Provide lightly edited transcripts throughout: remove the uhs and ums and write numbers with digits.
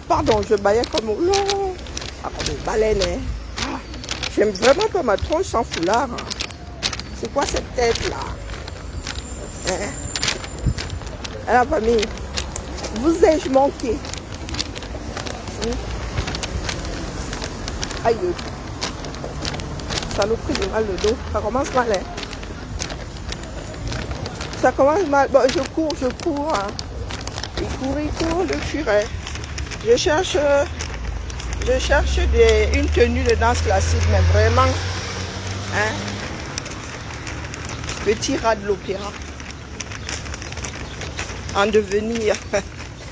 Pardon, je baillais comme... Non, ah, comme une baleine. Hein. Ah, j'aime vraiment pas ma tronche sans foulard. Hein. C'est quoi cette tête-là? Hein? À la famille, vous ai-je manqué? Aïe, saloperie de mal le dos. Ça commence mal, hein? Ça commence mal. Bon, je cours. Hein. Il court, le furet. Je cherche une tenue de danse classique, mais vraiment, hein? Petit rat de l'opéra. En devenir,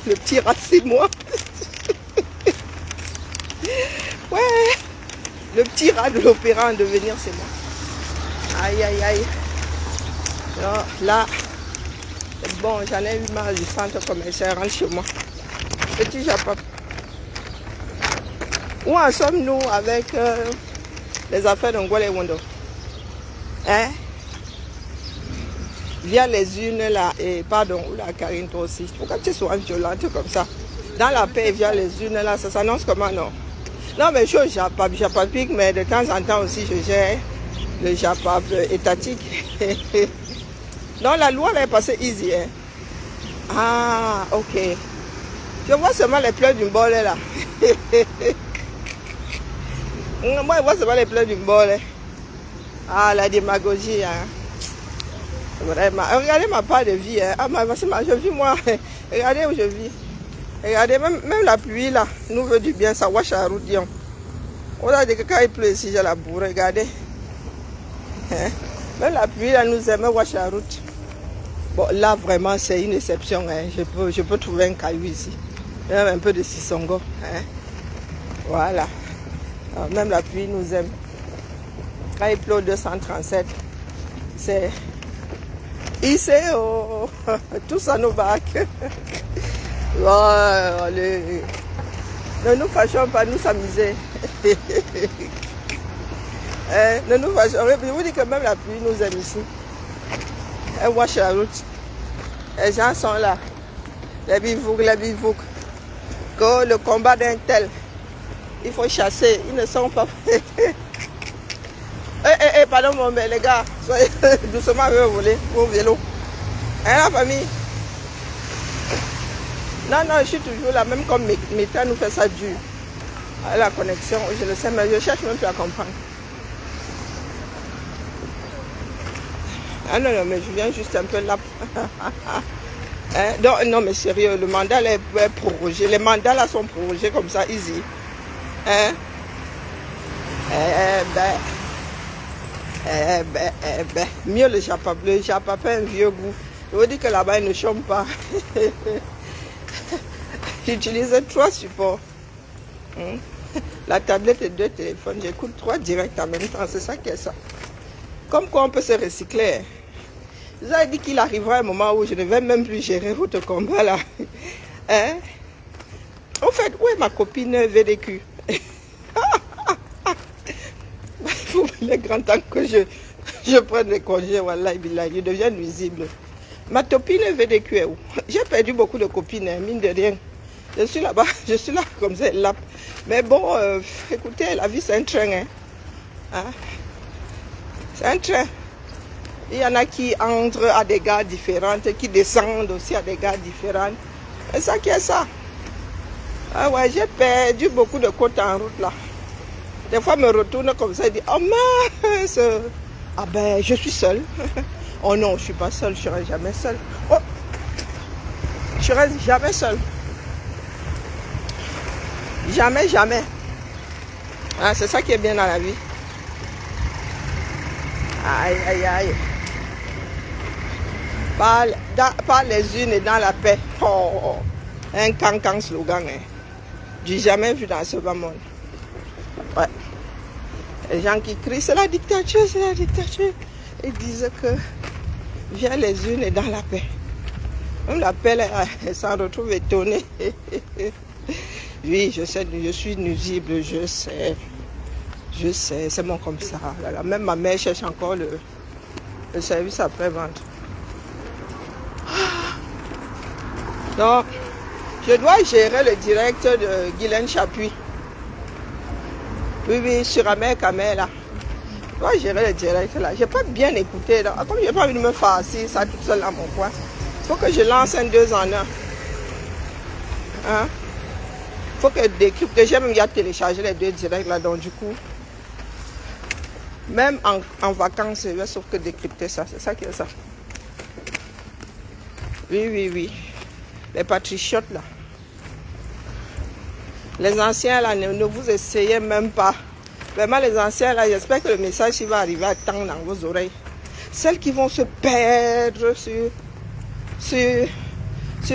le petit rat, c'est moi. Ouais, le petit rat de l'opéra en devenir, c'est moi. Aïe, aïe, aïe. Alors, là, c'est bon, j'en ai eu marre du centre commercial, rentre chez moi. Petit Japon. Où en sommes-nous avec les affaires de Ngwale Wondo? Hein? Via les unes là, et pardon, la Karine toi aussi. Pourquoi tu es souvent violente comme ça? Dans la paix, via les unes là, ça s'annonce comment non? Non, mais je suis japapique, mais de temps en temps aussi, je gère le japap étatique. Non, la loi là, est passée easy. Hein? Ah, ok. Je vois seulement les pleurs d'une bol là. Moi, je vois seulement les pleurs d'une bol. Ah, la démagogie. Hein? Vraiment. Regardez ma part de vie. Hein? Ah, je vis moi. Regardez où je vis. Regardez, même la pluie là, nous veut du bien, ça wash la route. On a dit que quand il pleut ici, j'ai la bourre. Regardez. Hein? Même la pluie là, nous aime wash la route. Bon, là vraiment, c'est une exception. Hein? Je peux trouver un caillou ici. Même un peu de sissongo. Hein? Voilà. Alors, même la pluie nous aime. Quand il pleut 237, c'est ici, oh, tous à nos bacs. Oh, allez. Ne nous fâchons pas, nous s'amuser. Ne nous fâchons. Je vous dis que même la pluie nous aime ici. Elle wash la route. Les gens sont là. Les bivoucs. Que le combat d'un tel, il faut chasser. Ils ne sont pas. Pardon, mais les gars, soyez doucement avec vos vélos. Hein, la famille? Non, je suis toujours là, même comme Meta nous fait ça dur. La connexion, je le sais, mais je cherche même plus à comprendre. Ah non, mais je viens juste un peu là. Hein? Non, mais sérieux, le mandat là est prorogé. Les mandats là sont prorogés comme ça, easy. Hein? Mieux le japap. Le japap a un vieux goût. Je vous dis que là-bas, il ne chôme pas. J'utilise 3 supports. La tablette et 2 téléphones. J'écoute 3 directs en même temps. C'est ça qui est ça. Comme quoi on peut se recycler. Vous avez dit qu'il arrivera un moment où je ne vais même plus gérer votre combat là. Hein? En fait, où est ma copine VDQ? Il est grand temps que je prenne les congés. Wallahi billahi, je deviens nuisible. Ma copine VDQ est où? J'ai perdu beaucoup de copines, hein, mine de rien. Je suis là-bas, je suis là comme ça, là. Mais bon, écoutez, la vie c'est un train. Hein? C'est un train. Il y en a qui entrent à des gares différentes, qui descendent aussi à des gares différentes. C'est ça qui est ça. Ah ouais, j'ai perdu beaucoup de côtes en route là. Des fois, je me retourne comme ça et dis, oh mince! Ah ben, je suis seule. Oh non, je ne suis pas seule, je ne serai jamais seule. Oh! Je ne serai jamais seule. Jamais. Ah, c'est ça qui est bien dans la vie. Aïe. Par les unes et dans la paix. Oh, un cancan slogan. Hein. Du jamais vu dans ce bas monde. Ouais. Les gens qui crient, c'est la dictature. Ils disent que viens les unes et dans la paix. Même la paix, elle s'en retrouve étonnée. Oui, je sais, je suis nuisible, je sais, c'est bon comme ça. Là, même ma mère cherche encore le service après-vente. Donc, Je dois gérer le direct de Guylaine Chapuis. Oui, oui, sur Amer Kamer là. Je dois gérer le direct là. J'ai pas bien écouté là. Comme j'ai pas envie de me farcir ça toute seule à mon coin. Il faut que je lance un 2 en 1. Hein? Il faut que je décrypte. J'ai même déjà téléchargé les 2 directs là. Donc du coup, même en vacances, je vais sauf que décrypter ça. C'est ça qui est ça. Oui, oui, oui. Les patriotes là. Les anciens là, ne vous essayez même pas. Vraiment les anciens là, j'espère que le message il va arriver à temps dans vos oreilles. Celles qui vont se perdre sur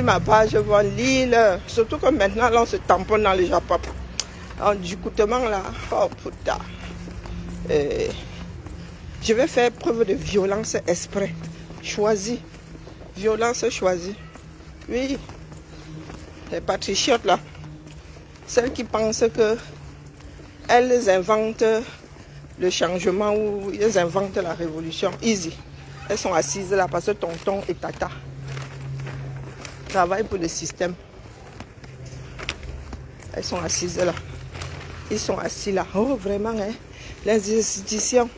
ma page, vont lire. Surtout que maintenant là, on se tamponne dans le Japon. Du coutement là, oh putain. Je vais faire preuve de violence exprès. Choisie. Violence choisie. Oui. Les patriotes là. Celles qui pensent que elles inventent le changement ou elles inventent la révolution. Easy. Elles sont assises là parce que tonton et tata travaillent pour le système. Elles sont assises là. Ils sont assis là. Oh vraiment, hein? Les institutions.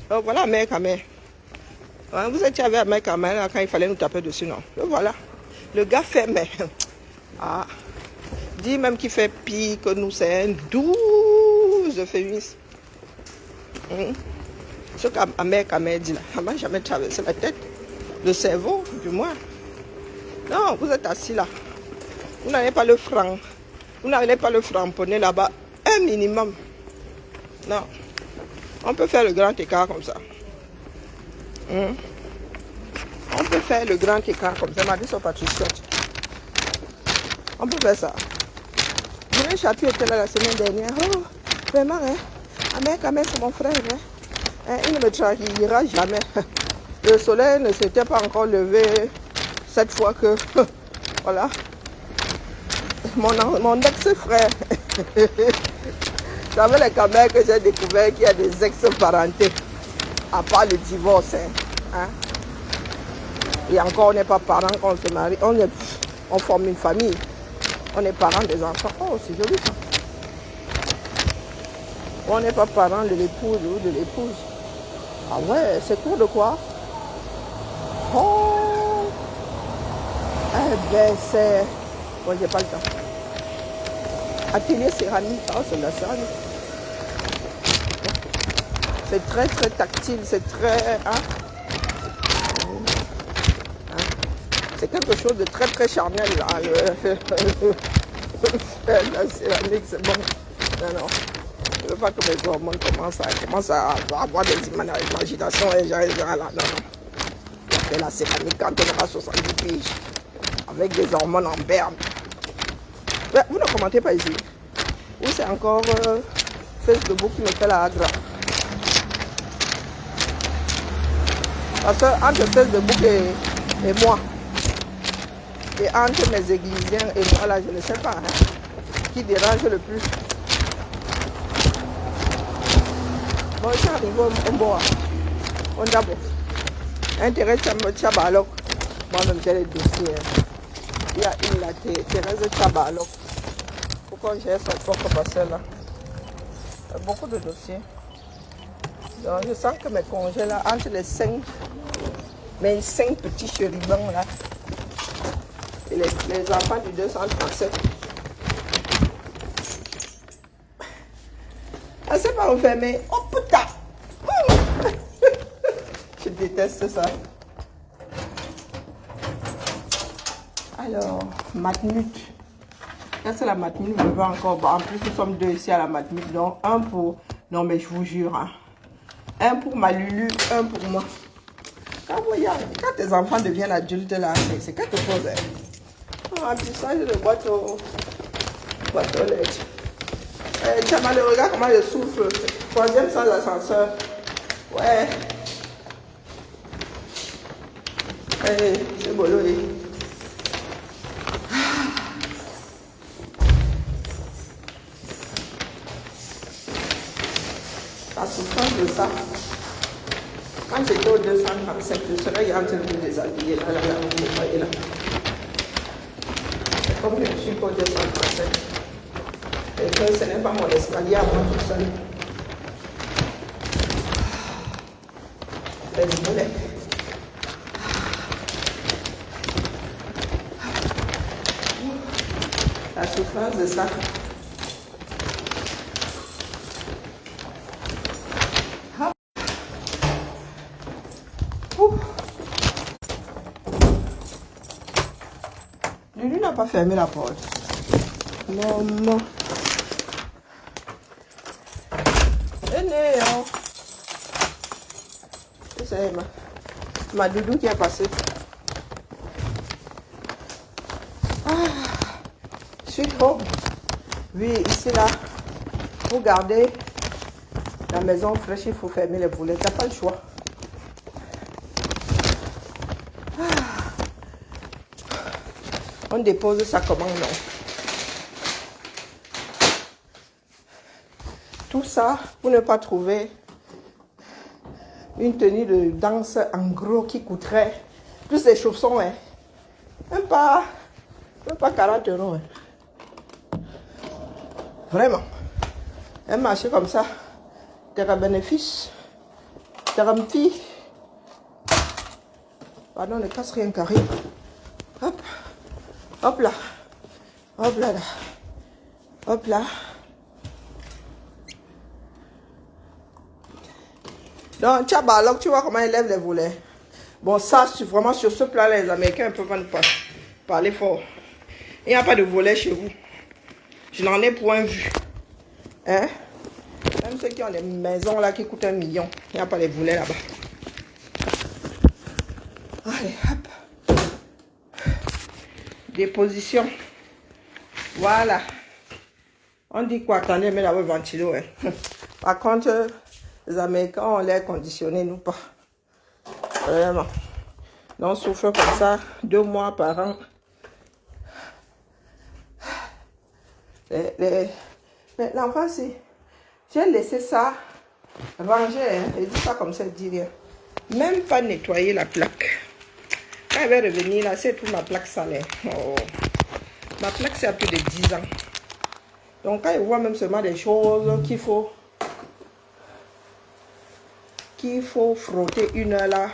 Oh voilà, mec à mec. Vous étiez avec mec à mec quand il fallait nous taper dessus, non? Le voilà. Le gars fait mais. Ah. Dit même qu'il fait pire que nous, c'est un 12 féministe. Ce qu'Amé dit là, elle m'a jamais traversé la tête, le cerveau, du moins. Non, vous êtes assis là. Vous n'avez pas le franc. Vous n'avez pas le framponné là-bas. Un minimum. Non. On peut faire le grand écart comme ça. On peut faire le grand écart comme ça. Ma vie sur patriote. On peut faire ça. Guylaine Chapuis était là la semaine dernière. Oh, vraiment, hein? Amer, c'est mon frère, hein? Il ne me trahira jamais. Le soleil ne s'était pas encore levé cette fois que, voilà, mon ex-frère. Vous savez les Kamer que j'ai découvert qu'il y a des ex-parentés, à part le divorce, hein? Et encore, on n'est pas parents quand on se marie, on forme une famille. On est parents des enfants. Oh, c'est joli ça. On n'est pas parents de l'épouse ou de l'épouse. Ah ouais, c'est court de quoi? Oh! Eh ben, c'est... Bon, j'ai pas le temps. Atelier céramique. Oh, c'est de la céramique. C'est très, très tactile. C'est très... Hein? C'est quelque chose de très très charnel là. La céramique, c'est bon. Non. Je ne veux pas que mes hormones commencent à avoir des imaginations et genre là. Non. C'est la céramique quand on aura 70 piges. Avec des hormones en berne. Ouais, vous ne commentez pas ici. Ou c'est encore Facebook qui me fait la agra. Parce que entre Facebook et moi, et entre mes églisiens et moi là, je ne sais pas, hein, qui dérange le plus. Bon, ça arrive au bois. On d'abord. Intérêt Tchabalok. Moi-même, j'ai les dossiers. Il y a une là, Thérèse Tchabalok. Pourquoi j'ai son propre parcelle là? Il y a beaucoup de dossiers. Donc, je sens que mes congés là, entre mes 5 petits chérubins là, et les enfants du 237. Ah, c'est pas enfermé. Oh putain! Je déteste ça. Alors, Matmut. Est-ce que la Matmut me va encore? En plus, nous sommes 2 ici à la Matmut. Donc, un pour... Non, mais je vous jure. Hein. Un pour ma Lulu, un pour moi. Quand tes enfants deviennent adultes, là, c'est quelque chose. Hein. Un remplissage de boîte aux lettres. Tiens, le regarde comment je souffle. 3e sans ascenseur. Ouais. C'est bolo. La souffrance de ça. Quand j'étais au 235, je serais en train de me déshabiller. Là. C'est comme je suis pas de ça français. Et que ce n'est pas mon escalier à moi tout seul. Les mollets. La souffrance de ça. Lui n'a pas fermé la porte. Non, non. Hein. C'est ma doudou qui est passée. Sweet Home. Oui, ici là, pour garder la maison fraîche, il faut fermer les volets. Tu n'as pas le choix. On dépose ça comment, non? Tout ça pour ne pas trouver une tenue de danse en gros qui coûterait plus les chaussons, hein. Même pas 40 €. Hein. Vraiment. Un marché comme ça, tu as un bénéfice, tu as un petit. Pardon, ne casse rien carré. Hop. Hop là. Hop là, là. Hop là. Donc, tu vois comment ils lèvent les volets. Bon, ça, vraiment, sur ce plan-là, les Américains ne peuvent pas parler fort. Il n'y a pas de volet chez vous. Je n'en ai point vu. Hein? Même ceux qui ont des maisons là qui coûtent 1 million, il n'y a pas de volets là-bas. Allez, hop. Déposition. Voilà. On dit quoi? Attendez, mais là-bas, ventilo. Hein. Par contre, les Américains ont l'air conditionné, nous pas. Vraiment. Donc, on souffre comme ça 2 mois par an. Mais l'enfant, si j'ai laissé ça ranger, hein, je dis pas comme ça, je dis rien. Même pas nettoyer la plaque. Quand elle va revenir là, c'est tout ma plaque sale. Oh. Ma plaque, c'est à plus de 10 ans. Donc, quand il voit même seulement des choses qu'il faut frotter 1 heure là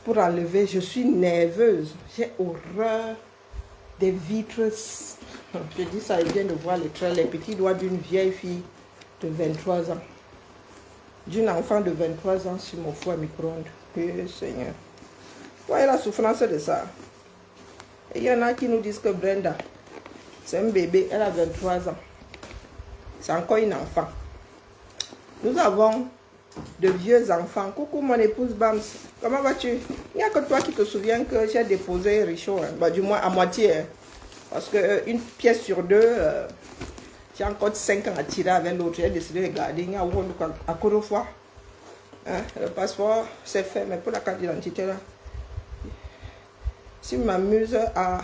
pour enlever, je suis nerveuse. J'ai horreur des vitres. Je dis ça, il vient de voir les petits doigts d'une vieille fille de 23 ans. D'une enfant de 23 ans sur mon four à micro-ondes. Seigneur. Voyez la souffrance de ça. Et il y en a qui nous disent que Brenda, c'est un bébé, elle a 23 ans. C'est encore une enfant. Nous avons de vieux enfants. Coucou mon épouse Bams. Comment vas-tu? Il n'y a que toi qui te souviens que j'ai déposé Richaud. Hein. Bah, du moins à moitié. Hein. Parce qu'une pièce sur 2, j'ai encore 5 ans à tirer avec l'autre. J'ai décidé de garder. Il y a à fois. Hein? Le passeport, c'est fait. Mais pour la carte d'identité, là, si je m'amuse à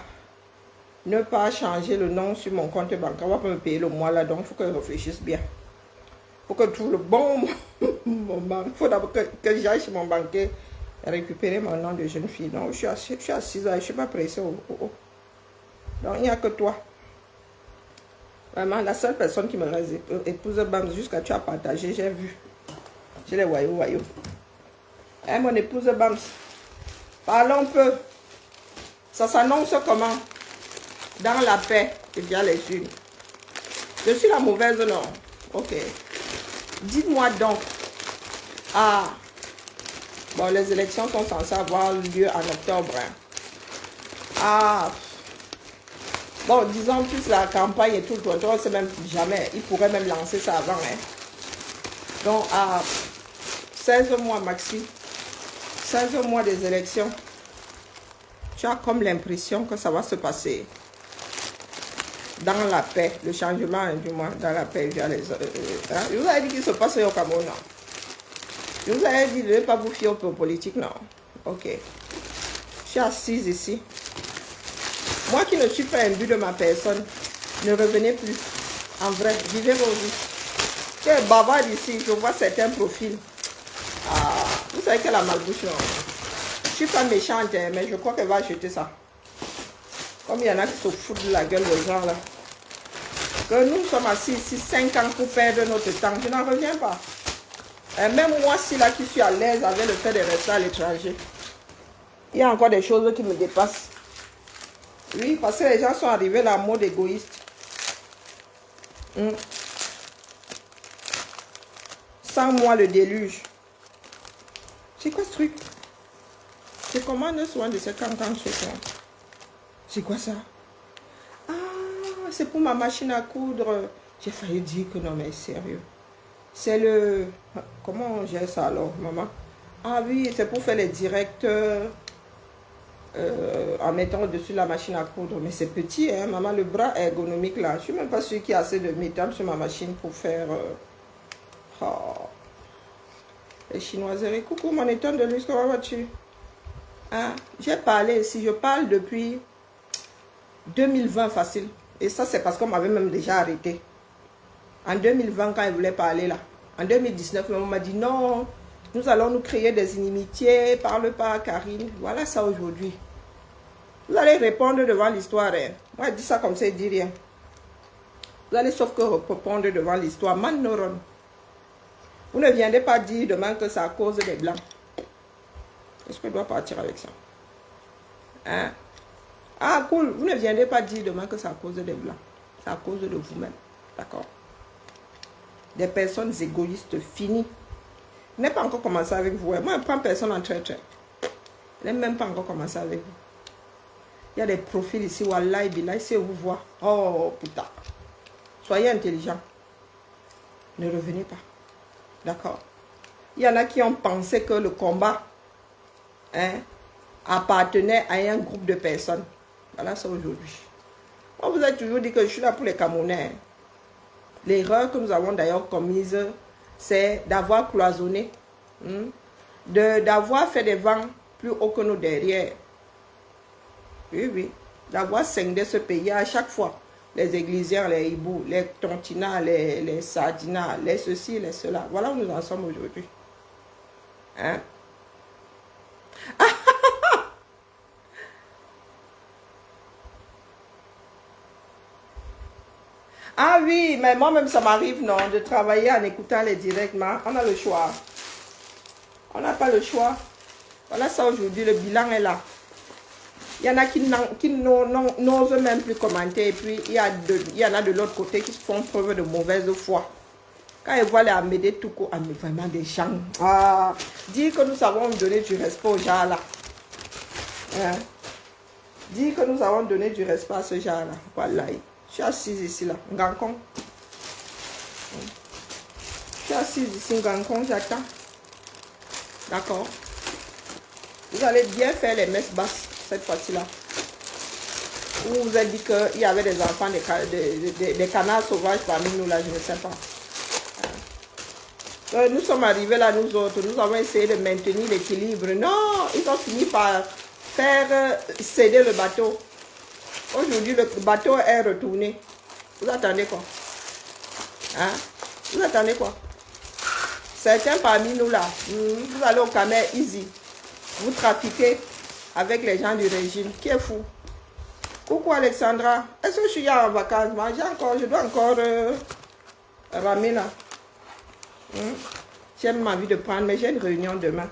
ne pas changer le nom sur mon compte bancaire, on va pas me payer le mois là. Donc, il faut que je réfléchisse bien. Il faut que je trouve le bon banque. Il faut d'abord que j'aille chez mon banquier récupérer mon nom de jeune fille. Donc, je suis assise là. Je ne suis pas pressée. Donc, il n'y a que toi. Vraiment, la seule personne qui me reste, épouse Bams, jusqu'à tu as partagé, j'ai vu. J'ai les voyous. Hein, mon épouse Bams, parlons un peu. Ça s'annonce comment? Dans la paix, et bien les unes. Je suis la mauvaise, non? Ok. Dites-moi donc. Ah. Bon, les élections sont censées avoir lieu en octobre. Hein. Ah. Bon, disons plus la campagne et tout, on ne sait même jamais. Il pourrait même lancer ça avant. Hein. Donc, à 16 mois maxi, 16 mois des élections, tu as comme l'impression que ça va se passer dans la paix, le changement, du moins, dans la paix. Hein? Je vous avais dit qu'il se passe au Cameroun, non? Je vous avais dit de ne pas vous fier aux politiques, non? Ok. Je suis assise ici. Moi qui ne suis pas imbu de ma personne, ne revenez plus. En vrai, vivez vos vies. Quel bavard ici, je vois certains profils. Ah, vous savez qu'elle a malbouche, non? Je ne suis pas méchante, hein, mais je crois qu'elle va acheter ça. Comme il y en a qui se foutent de la gueule des gens là. Que nous sommes assis ici 5 ans pour perdre notre temps. Je n'en reviens pas. Et même moi, si là, qui suis à l'aise avec le fait de rester à l'étranger, il y a encore des choses qui me dépassent. Oui, parce que les gens sont arrivés à la mode égoïste. Sans moi, le déluge. C'est quoi ce truc? C'est comment ne soin de ces cancans chez toi? C'est quoi ça? Ah, c'est pour ma machine à coudre. J'ai failli dire que non, mais sérieux. C'est le... Comment on gère ça alors, maman? Ah oui, c'est pour faire les directs en mettant au-dessus la machine à coudre. Mais c'est petit, hein, maman, le bras ergonomique là. Je ne suis même pas sûre qu'il y a assez de métal sur ma machine pour faire... les chinoiseries. Coucou, mon étonne de luxe, comment vas-tu? Hein? J'ai parlé ici, je parle depuis 2020 facile. Et ça, c'est parce qu'on m'avait même déjà arrêté. En 2020, quand il voulait parler là. En 2019, maman m'a dit non, nous allons nous créer des inimitiés, parle pas à Karine. Voilà ça aujourd'hui. Vous allez répondre devant l'histoire. Hein. Moi, je dis ça comme ça, il dit rien. Vous allez sauf que répondre devant l'histoire. Man neuron. Vous ne viendrez pas dire demain que c'est à cause des blancs. Est-ce que je dois partir avec ça? Hein? Ah, cool. Vous ne viendrez pas dire demain que c'est à cause des blancs. C'est à cause de vous-même. D'accord? Des personnes égoïstes finies. Je n'ai pas encore commencé avec vous. Moi, je ne prends personne en trait. Je n'ai même pas encore commencé avec vous. Il y a des profils ici. Wallah, billah, si vous voyez. Oh, putain. Soyez intelligents. Ne revenez pas. D'accord? Il y en a qui ont pensé que le combat appartenait à un groupe de personnes. Voilà ça aujourd'hui. On vous a toujours dit que je suis là pour les Camerounais. L'erreur que nous avons d'ailleurs commise, c'est d'avoir cloisonné, d'avoir fait des vents plus hauts que nous derrière. Oui, oui. D'avoir scindé ce pays à chaque fois. Les églisiens, les hiboux, les tontinas, les sardinas, les ceci, les cela. Voilà où nous en sommes aujourd'hui. Hein? Ah oui, mais moi-même, ça m'arrive, non, de travailler en écoutant les directs. On a le choix. On n'a pas le choix. Voilà ça aujourd'hui, le bilan est là. Il y en a qui n'osent même plus commenter. Et puis, il y en a de l'autre côté qui font preuve de mauvaise foi. Quand ils voient les Amédée tout court, vraiment des gens. Ah, dire que nous savons donner du respect aux gens là. Hein? Dire que nous avons donné du respect à ce genre là. Voilà. Je suis assise ici là. Ngankon. Je suis assise ici, Ngankon, j'attends. D'accord. Vous allez bien faire les messes basses cette fois-ci-là. Vous vous êtes dit qu'il y avait des enfants, des canards sauvages parmi nous là, je ne sais pas. Nous sommes arrivés là, nous autres, nous avons essayé de maintenir l'équilibre. Non, ils ont fini par faire céder le bateau. Aujourd'hui, le bateau est retourné. Vous attendez quoi? Hein? Vous attendez quoi? Certains parmi nous là, vous allez au Camer easy. Vous trafiquez avec les gens du régime. Qui est fou? Coucou Alexandra. Est-ce que je suis en vacances? Je dois encore ramer là. J'ai même envie de prendre, mais j'ai une réunion demain.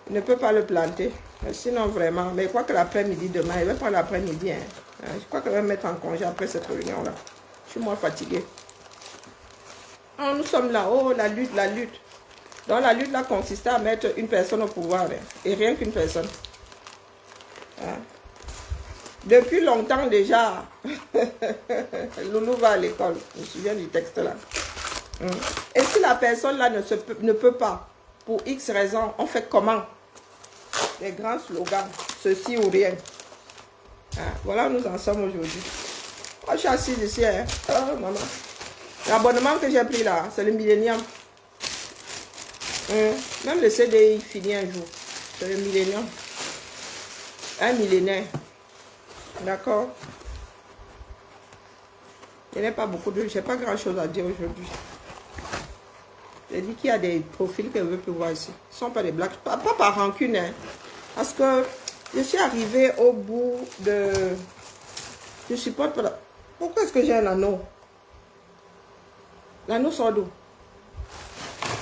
Je ne peux pas le planter. Sinon, vraiment, mais je crois que l'après-midi demain, je vais prendre l'après-midi. Hein. Je crois que je vais me mettre en congé après cette réunion-là. Je suis moins fatiguée. Oh, nous sommes là. Oh, la lutte, la lutte. Donc, la lutte là consistait à mettre une personne au pouvoir. Hein, et rien qu'une personne. Hein. Depuis longtemps déjà, Loulou va à l'école. Je me souviens du texte là. Et si la personne là ne peut pas, pour X raisons, on fait comment? Les grands slogans, ceci ou rien. Voilà où nous en sommes aujourd'hui. Moi, je suis assise ici. Hein. Oh, maman. L'abonnement que j'ai pris là, c'est le Millennium. Même le CDI finit un jour. C'est le Millennium. Un millénaire. D'accord? Il n'y a pas beaucoup de... Je n'ai pas grand chose à dire aujourd'hui. J'ai dit qu'il y a des profils que je ne veux plus voir ici. Ce ne sont pas des blagues. Pas par rancune, hein. Parce que Je suis arrivée au bout de... Je supporte pas... Pourquoi est-ce que j'ai un anneau? L'anneau sort d'où?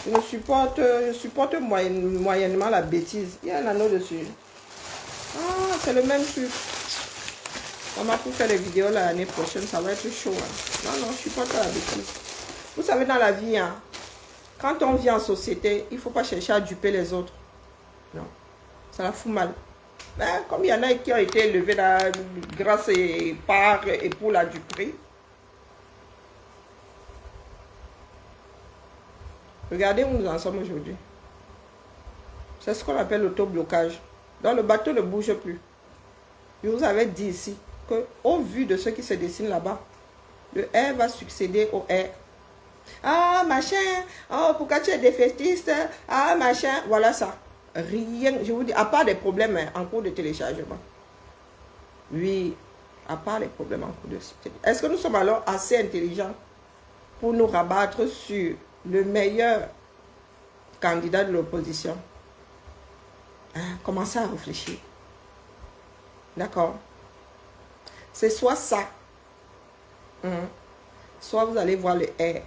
Je supporte moyennement la bêtise. Il y a un anneau dessus. Ah, c'est le même truc. On m'a pour faire les vidéos l'année prochaine, ça va être chaud. Hein. Non, je supporte pas la bêtise. Vous savez, dans la vie, hein, quand on vit en société, il ne faut pas chercher à duper les autres. Non, ça la fout mal. Mais comme il y en a qui ont été élevés grâce et par et pour la duperie. Regardez où nous en sommes aujourd'hui. C'est ce qu'on appelle l'autoblocage. Donc le bateau ne bouge plus. Je vous avais dit ici que au vu de ce qui se dessine là-bas, le R va succéder au R. Ah, machin, oh, pourquoi tu es défaitiste? Ah, machin, voilà ça. Rien, je vous dis, à part des problèmes en cours de téléchargement. Oui, à part les problèmes en cours de téléchargement. Est-ce que nous sommes alors assez intelligents pour nous rabattre sur le meilleur candidat de l'opposition? Hein, commencez à réfléchir. D'accord? C'est soit ça, soit vous allez voir le R.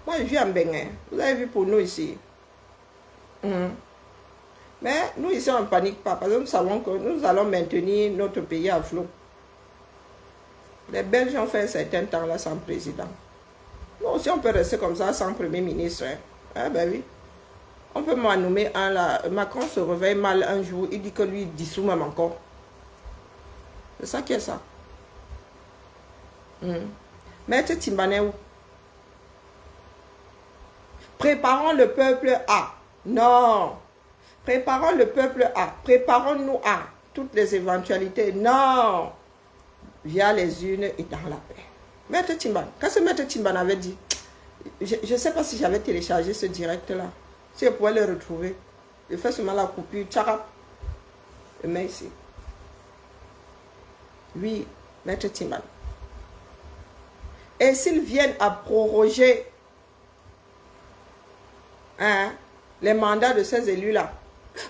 Moi, je vis en Bénin. Vous avez vu pour nous ici. Mais nous ici, on ne panique pas. Parce que nous savons que nous allons maintenir notre pays à flot. Les Belges ont fait un certain temps là sans président. Nous aussi, on peut rester comme ça sans premier ministre. Hein. Ah ben oui. On peut m'en nommer un là. Macron se réveille mal un jour. Il dit que lui, il dissout même encore. C'est ça qui est ça. Maître Timbané où? Préparons le peuple à. Non. Préparons le peuple à. Préparons-nous à toutes les éventualités. Non. Via les unes et dans la paix. Maître Timban. Quand ce Maître Timban avait dit, je ne sais pas si j'avais téléchargé ce direct-là. Si je pouvais le retrouver. Je fais seulement la coupure. Tcharap. Je mets ici. Oui, Maître Timban. Et s'ils viennent à proroger les mandats de ces élus-là.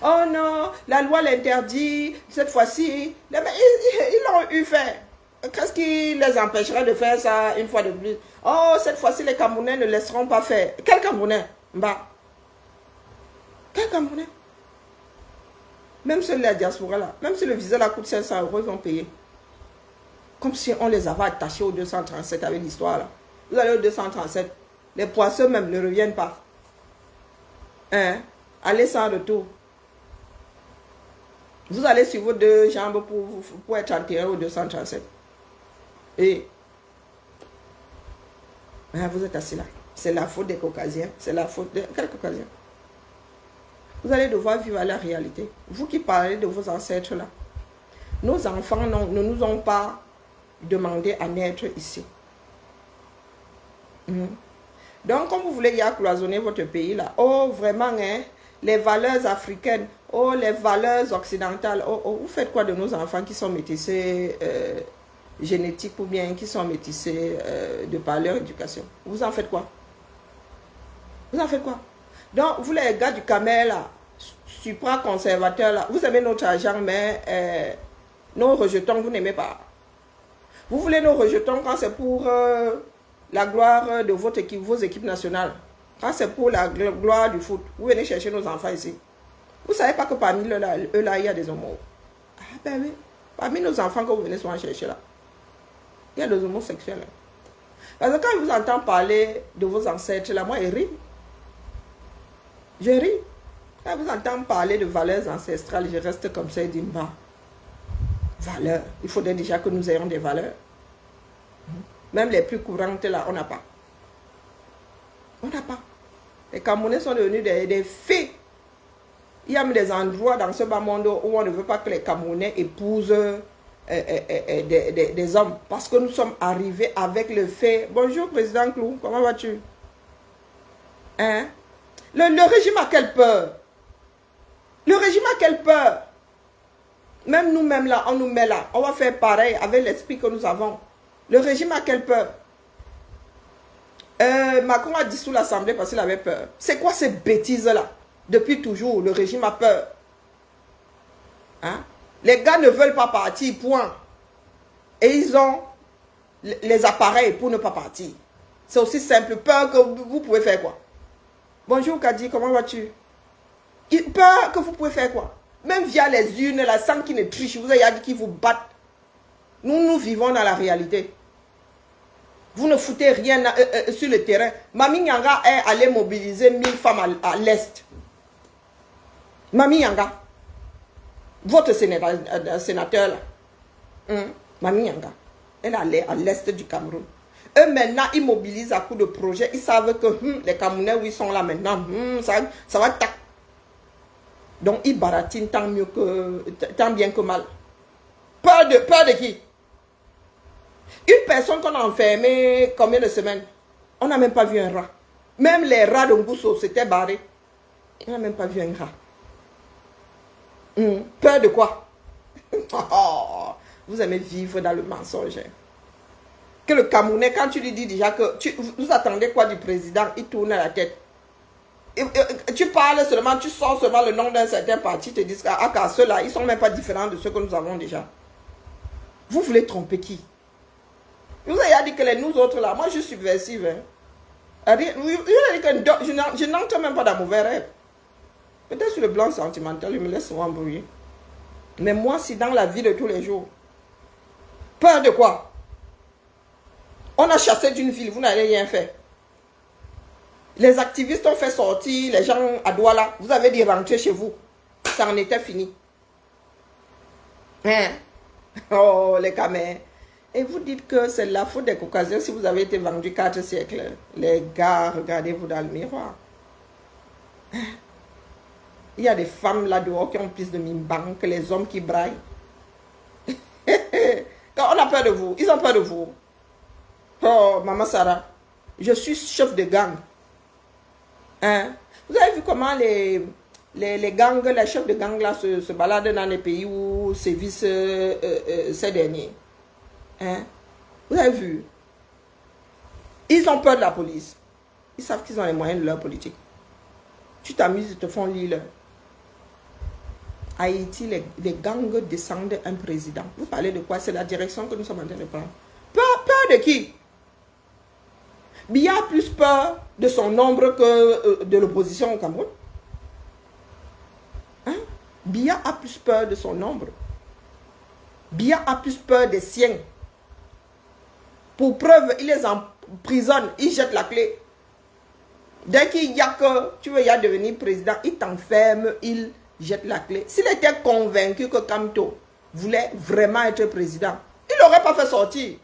Oh non, la loi l'interdit, cette fois-ci. Ils l'ont eu fait. Qu'est-ce qui les empêcherait de faire ça une fois de plus? Oh, cette fois-ci, les Camerounais ne laisseront pas faire. Quel Camerounais? Bah. Quel Camerounais? Même ceux de la diaspora là, même si le visa là coûte 500 €, ils vont payer. Comme si on les avait attachés au 237 avec l'histoire là. Vous allez au 237, les poissons même ne reviennent pas. Allez sans retour. Vous allez sur vos deux jambes pour être enterré au 237. Et vous êtes assis là. C'est la faute des Caucasiens. C'est la faute de... Quels Caucasiens? Vous allez devoir vivre à la réalité. Vous qui parlez de vos ancêtres là. Nos enfants ne nous ont pas demandé à naître ici. Donc, comme vous voulez y cloisonner votre pays là, oh vraiment, les valeurs africaines, oh les valeurs occidentales, oh, vous faites quoi de nos enfants qui sont métissés génétiques ou bien qui sont métissés de par leur éducation? Vous en faites quoi? Vous en faites quoi? Donc, vous les gars du Camel là, supra-conservateurs là, vous aimez notre argent, mais nos rejetons, vous n'aimez pas. Vous voulez nos rejetons quand c'est pour... la gloire de votre équipe, vos équipes nationales. Quand c'est pour la gloire du foot, vous venez chercher nos enfants ici. Vous ne savez pas que parmi eux là, il y a des homos. Ah ben oui. Parmi nos enfants que vous venez souvent chercher là, il y a des homosexuels. Parce que quand je vous entends parler de vos ancêtres là, moi je ris. Je ris. Quand je vous entends parler de valeurs ancestrales, je reste comme ça et dis, bah, valeurs. Il faudrait déjà que nous ayons des valeurs. Même les plus courantes là, on n'a pas. On n'a pas. Les Camerounais sont devenus des fées. Il y a même des endroits dans ce bas monde où on ne veut pas que les Camerounais épousent des hommes. Parce que nous sommes arrivés avec le fait. Bonjour Président Clou, comment vas-tu? Hein? Le régime a quelle peur? Le régime a quelle peur? Même nous-mêmes là, on nous met là. On va faire pareil avec l'esprit que nous avons. Le régime a quelle peur? Macron a dissous l'Assemblée parce qu'il avait peur. C'est quoi ces bêtises-là? Depuis toujours, le régime a peur. Hein? Les gars ne veulent pas partir, point. Et ils ont les appareils pour ne pas partir. C'est aussi simple. Peur que vous pouvez faire quoi? Bonjour Kadi, comment vas-tu? Peur que vous pouvez faire quoi? Même via les urnes, la sang qui ne triche, vous avez dit qu'ils vous battent. Nous vivons dans la réalité. Vous ne foutez rien sur le terrain. Mami Nyanga est allée mobiliser 1000 femmes à l'Est. Mami Nyanga. Votre sénateur là. Mami Nyanga. Elle allait à l'Est du Cameroun. Eux maintenant, ils mobilisent à coup de projet. Ils savent que les Camerounais, où ils sont là maintenant, ça va tac. Donc, ils baratinent tant bien que mal. Peur de qui? Une personne qu'on a enfermée combien de semaines? On n'a même pas vu un rat. Même les rats de Ngousso s'étaient barrés. On n'a même pas vu un rat. Peur de quoi? Vous aimez vivre dans le mensonge. Que le Camerounais, quand tu lui dis déjà que vous attendez quoi du président, il tourne la tête. Tu parles seulement, tu sors seulement le nom d'un certain parti, ils te disent qu'à ceux-là, ils ne sont même pas différents de ceux que nous avons déjà. Vous voulez tromper qui? Vous avez dit que nous autres là, moi je suis subversive. Hein. Je n'entre même pas dans mauvais rêve. Peut-être sur le plan sentimental, je me laisse souvent embrouiller. Mais moi, c'est dans la vie de tous les jours. Peur de quoi? On a chassé d'une ville, vous n'avez rien fait. Les activistes ont fait sortir les gens à Douala. Vous avez dit rentrer chez vous. Ça en était fini. Hein? Oh, les camés. Et vous dites que c'est la faute des Caucasiens si vous avez été vendu 4 siècles. Les gars, regardez-vous dans le miroir. Il y a des femmes là-dehors qui ont plus de mimban que les hommes qui braillent. Quand on a peur de vous, ils ont peur de vous. Oh, Maman Sarah, je suis chef de gang. Hein? Vous avez vu comment les gangs, les chefs de gang là se baladent dans les pays où sévissent ces derniers. Hein? Vous avez vu? Ils ont peur de la police. Ils savent qu'ils ont les moyens de leur politique. Tu t'amuses, ils te font lire. Haïti, les gangs descendent un président. Vous parlez de quoi? C'est la direction que nous sommes en train de prendre. Peur de qui? Biya a plus peur de son nombre que de l'opposition au Cameroun. Hein? Biya a plus peur de son nombre. Biya a plus peur des siens. Pour preuve, il les emprisonne, il jette la clé. Dès qu'il y a que tu veux y devenir président, il t'enferme, il jette la clé. S'il était convaincu que Kamto voulait vraiment être président, il n'aurait pas fait sortir.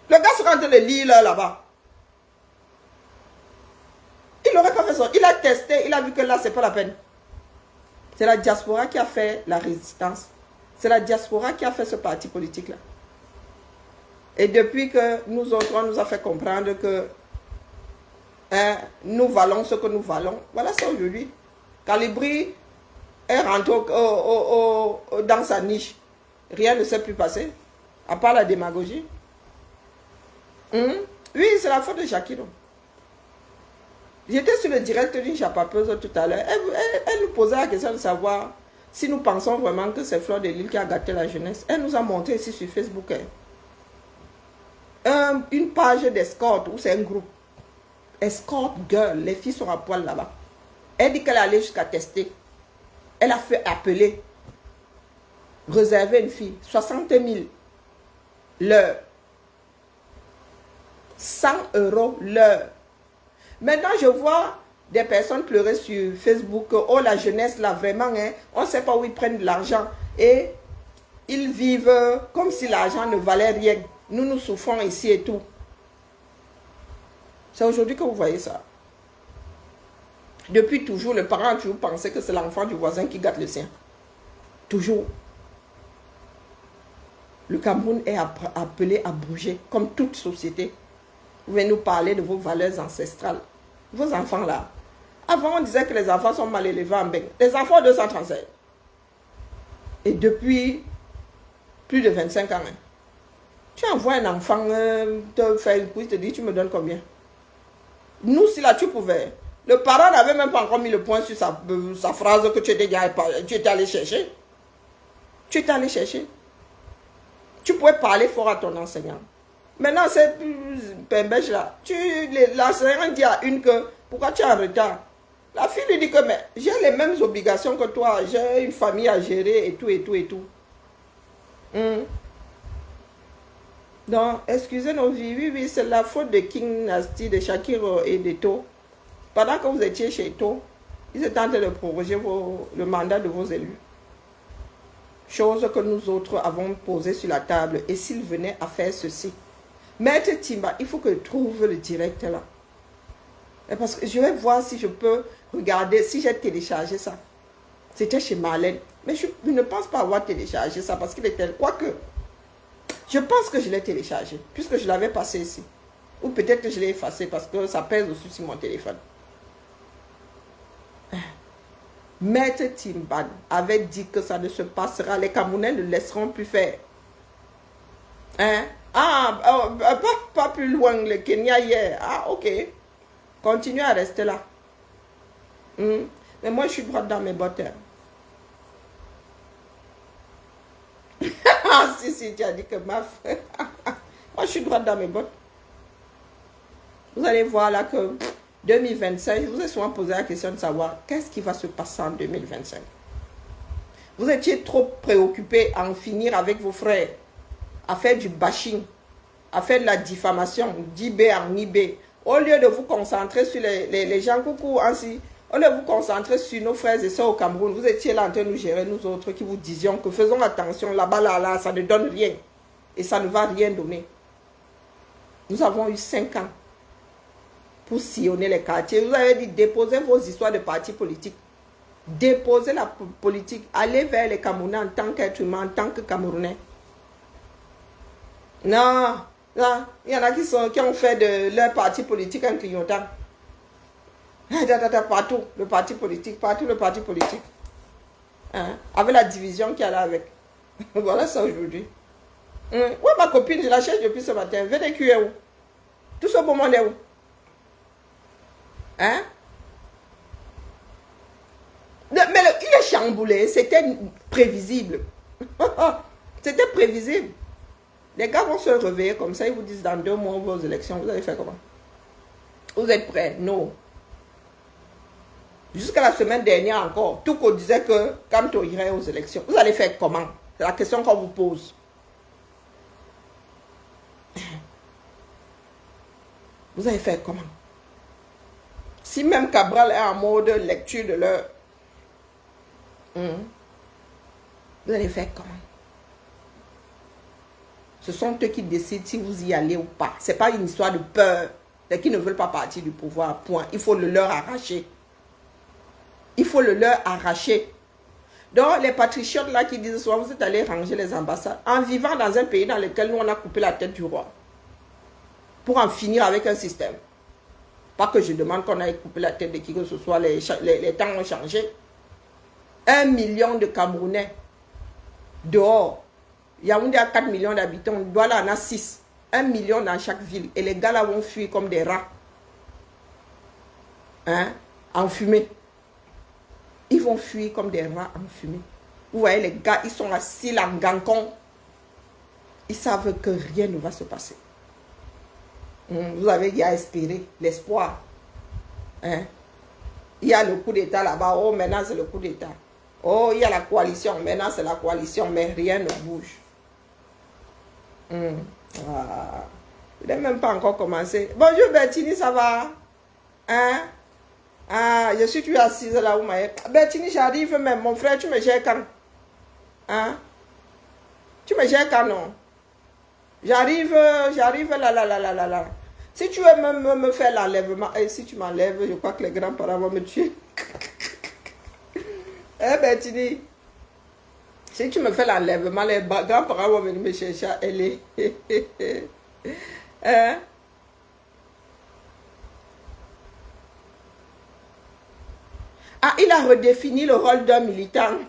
Le gars sera en train de lire là-bas. Il n'aurait pas fait sortir. Il a testé, il a vu que là, c'est pas la peine. C'est la diaspora qui a fait la résistance. C'est la diaspora qui a fait ce parti politique-là. Et depuis que nous autres, on nous a fait comprendre que nous valons ce que nous valons, voilà ça aujourd'hui. Calibri est rentré dans sa niche. Rien ne s'est plus passé, à part la démagogie. Oui, c'est la faute de Shakiro. J'étais sur le direct d'une chapapeuse tout à l'heure. Elle nous posait la question de savoir si nous pensons vraiment que c'est Fleur de Lille qui a gâté la jeunesse. Elle nous a montré ici sur Facebook une page d'escorte où c'est un groupe. Escort girl, les filles sont à poil là-bas. Elle dit qu'elle allait jusqu'à tester. Elle a fait appeler, réserver une fille, 60 000 l'heure. 100 € l'heure. Maintenant, je vois des personnes pleurer sur Facebook. Oh, la jeunesse, là, vraiment, hein, on ne sait pas où ils prennent de l'argent. Et ils vivent comme si l'argent ne valait rien. Nous, nous souffrons ici et tout. C'est aujourd'hui que vous voyez ça. Depuis toujours, le parent a toujours pensé que c'est l'enfant du voisin qui gâte le sien. Toujours. Le Cameroun est appelé à bouger, comme toute société. Vous venez nous parler de vos valeurs ancestrales. Vos enfants là. Avant, on disait que les enfants sont mal élevés en Beng. Les enfants 237. Et depuis plus de 25 ans. Tu envoies un enfant te faire une couche, te dis, tu me donnes combien? Nous, si là, tu pouvais. Le parent n'avait même pas encore mis le point sur sa phrase que tu étais allé chercher. Tu étais allé chercher. Tu pouvais parler fort à ton enseignant. Maintenant, c'est pembèche là. L'enseignant dit à une que, pourquoi tu es en retard? La fille lui dit que, mais j'ai les mêmes obligations que toi. J'ai une famille à gérer et tout, et tout, et tout. Donc, excusez nos vies. Oui, oui, c'est la faute de King Nasty, de Shakir et de To. Pendant que vous étiez chez To, ils étaient en train de proroger le mandat de vos élus. Chose que nous autres avons posée sur la table. Et s'ils venaient à faire ceci. Maître Timba, il faut que je trouve le direct là. Et parce que je vais voir si je peux regarder, si j'ai téléchargé ça. C'était chez Marlène. Mais je ne pense pas avoir téléchargé ça parce qu'il était... Quoique, je pense que je l'ai téléchargé, puisque je l'avais passé ici. Ou peut-être que je l'ai effacé parce que ça pèse aussi sur mon téléphone. Maître Timban avait dit que ça ne se passera. Les Camerounais ne laisseront plus faire. Hein? Pas plus loin, le Kenya hier. Ah, ok. Continuez à rester là. Mais moi, je suis droite dans mes bottes. Ah, si, tu as dit que ma frère. Moi, je suis droite dans mes bottes. Vous allez voir là que 2025, je vous ai souvent posé la question de savoir qu'est-ce qui va se passer en 2025. Vous étiez trop préoccupés à en finir avec vos frères, à faire du bashing, à faire de la diffamation, d'IB en IB. Au lieu de vous concentrer sur les gens, coucou, ainsi, au lieu de vous concentrer sur nos frères et sœurs au Cameroun, vous étiez là en train de nous gérer, nous autres, qui vous disions que faisons attention, là-bas, là, ça ne donne rien. Et ça ne va rien donner. Nous avons eu 5 ans pour sillonner les quartiers. Vous avez dit, déposez vos histoires de partis politiques. Déposez la politique. Allez vers les Camerounais en tant qu'être humain, en tant que Camerounais. Non, il y en a qui ont fait de leur parti politique un clignotant. Partout, le parti politique, partout le parti politique. Hein? Avec la division qui est là avec. Voilà ça aujourd'hui. Oui, ma copine, je la cherche depuis ce matin. VDQ est où? Tout ce beau monde est où? Hein? Mais il est chamboulé, c'était prévisible. C'était prévisible. Les gars vont se réveiller comme ça, ils vous disent dans 2 mois vos élections, vous allez faire comment? Vous êtes prêts? Non. Jusqu'à la semaine dernière encore, tout qu'on disait que quand on irait aux élections, vous allez faire comment? C'est la question qu'on vous pose. Vous allez faire comment? Si même Cabral est en mode lecture de l'heure, vous allez faire comment? Ce sont eux qui décident si vous y allez ou pas. Ce n'est pas une histoire de peur. C'est qu'ils ne veulent pas partir du pouvoir, point. Il faut le leur arracher. Il faut le leur arracher. Donc, les patriotes là qui disent souvent, vous êtes allés ranger les ambassades, en vivant dans un pays dans lequel nous, on a coupé la tête du roi. Pour en finir avec un système. Pas que je demande qu'on aille couper la tête de qui que ce soit, les temps ont changé. 1 million de Camerounais dehors. Yaoundé a 4 millions d'habitants, Douala en a 6. 1 million dans chaque ville. Et les gars là vont fuir comme des rats. Hein? En fumée. Ils vont fuir comme des rats en fumée. Vous voyez les gars, ils sont assis là en gancon. Ils savent que rien ne va se passer. Vous avez dit à espérer, l'espoir. Hein? Il y a le coup d'État là-bas. Oh, maintenant c'est le coup d'État. Oh, il y a la coalition. Maintenant c'est la coalition. Mais rien ne bouge. Ah. Il n'a même pas encore commencé. Bonjour Bertini, ça va? Hein? Ah, je suis assise là où Bertini, j'arrive même. Mon frère, tu me gères quand? Hein? Tu me gères quand non? J'arrive là. Si tu veux me faire l'enlèvement, et si tu m'enlèves, je crois que les grands-parents vont me tuer. Eh Bertini, si tu me fais l'enlèvement, les grands-parents vont venir me chercher à aller. Hein? Ah, il a redéfini le rôle d'un militant.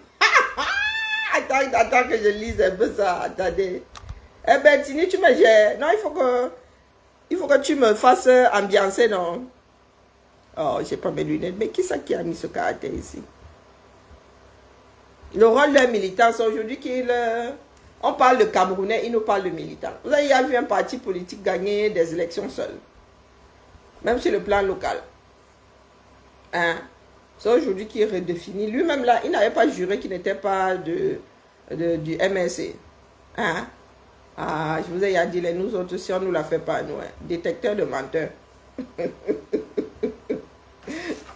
Attends que je lise un peu ça. Attendez. Eh Bertini, tu me gères. Non, il faut que tu me fasses ambiancer, non? Oh, j'ai pas mes lunettes. Mais qui c'est qui a mis ce caractère ici? Le rôle d'un militant, c'est aujourd'hui qu'il... on parle de Camerounais, il nous parle de militants. Vous avez vu un parti politique gagner des élections seul. Même sur le plan local. Hein? C'est aujourd'hui qu'il redéfinit. Lui-même là, il n'avait pas juré qu'il n'était pas du MSC. Hein? Ah, je vous ai dit, nous autres, si on ne nous la fait pas, nous, hein. Détecteur de menteurs.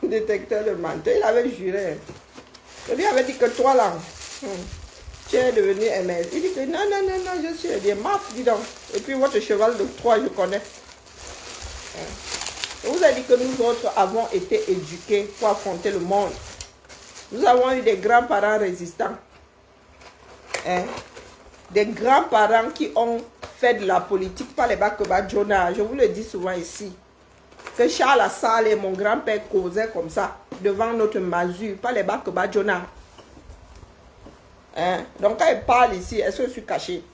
Détecteur de menteurs. Il avait juré. Il lui avait dit que toi là, tu es devenu MS. Il dit que non, non, non, non, je suis des maf, dis donc. Et puis votre cheval de Troie, je connais. Je vous ai dit que nous autres avons été éduqués pour affronter le monde. Nous avons eu des grands-parents résistants. Hein? Des grands-parents qui ont fait de la politique par les Bakeba Jonah. Je vous le dis souvent ici. Que Charles Assal et mon grand-père causaient comme ça, devant notre masure, pas les Bakeba Jonah. Hein? Donc quand il parle ici, est-ce que je suis caché?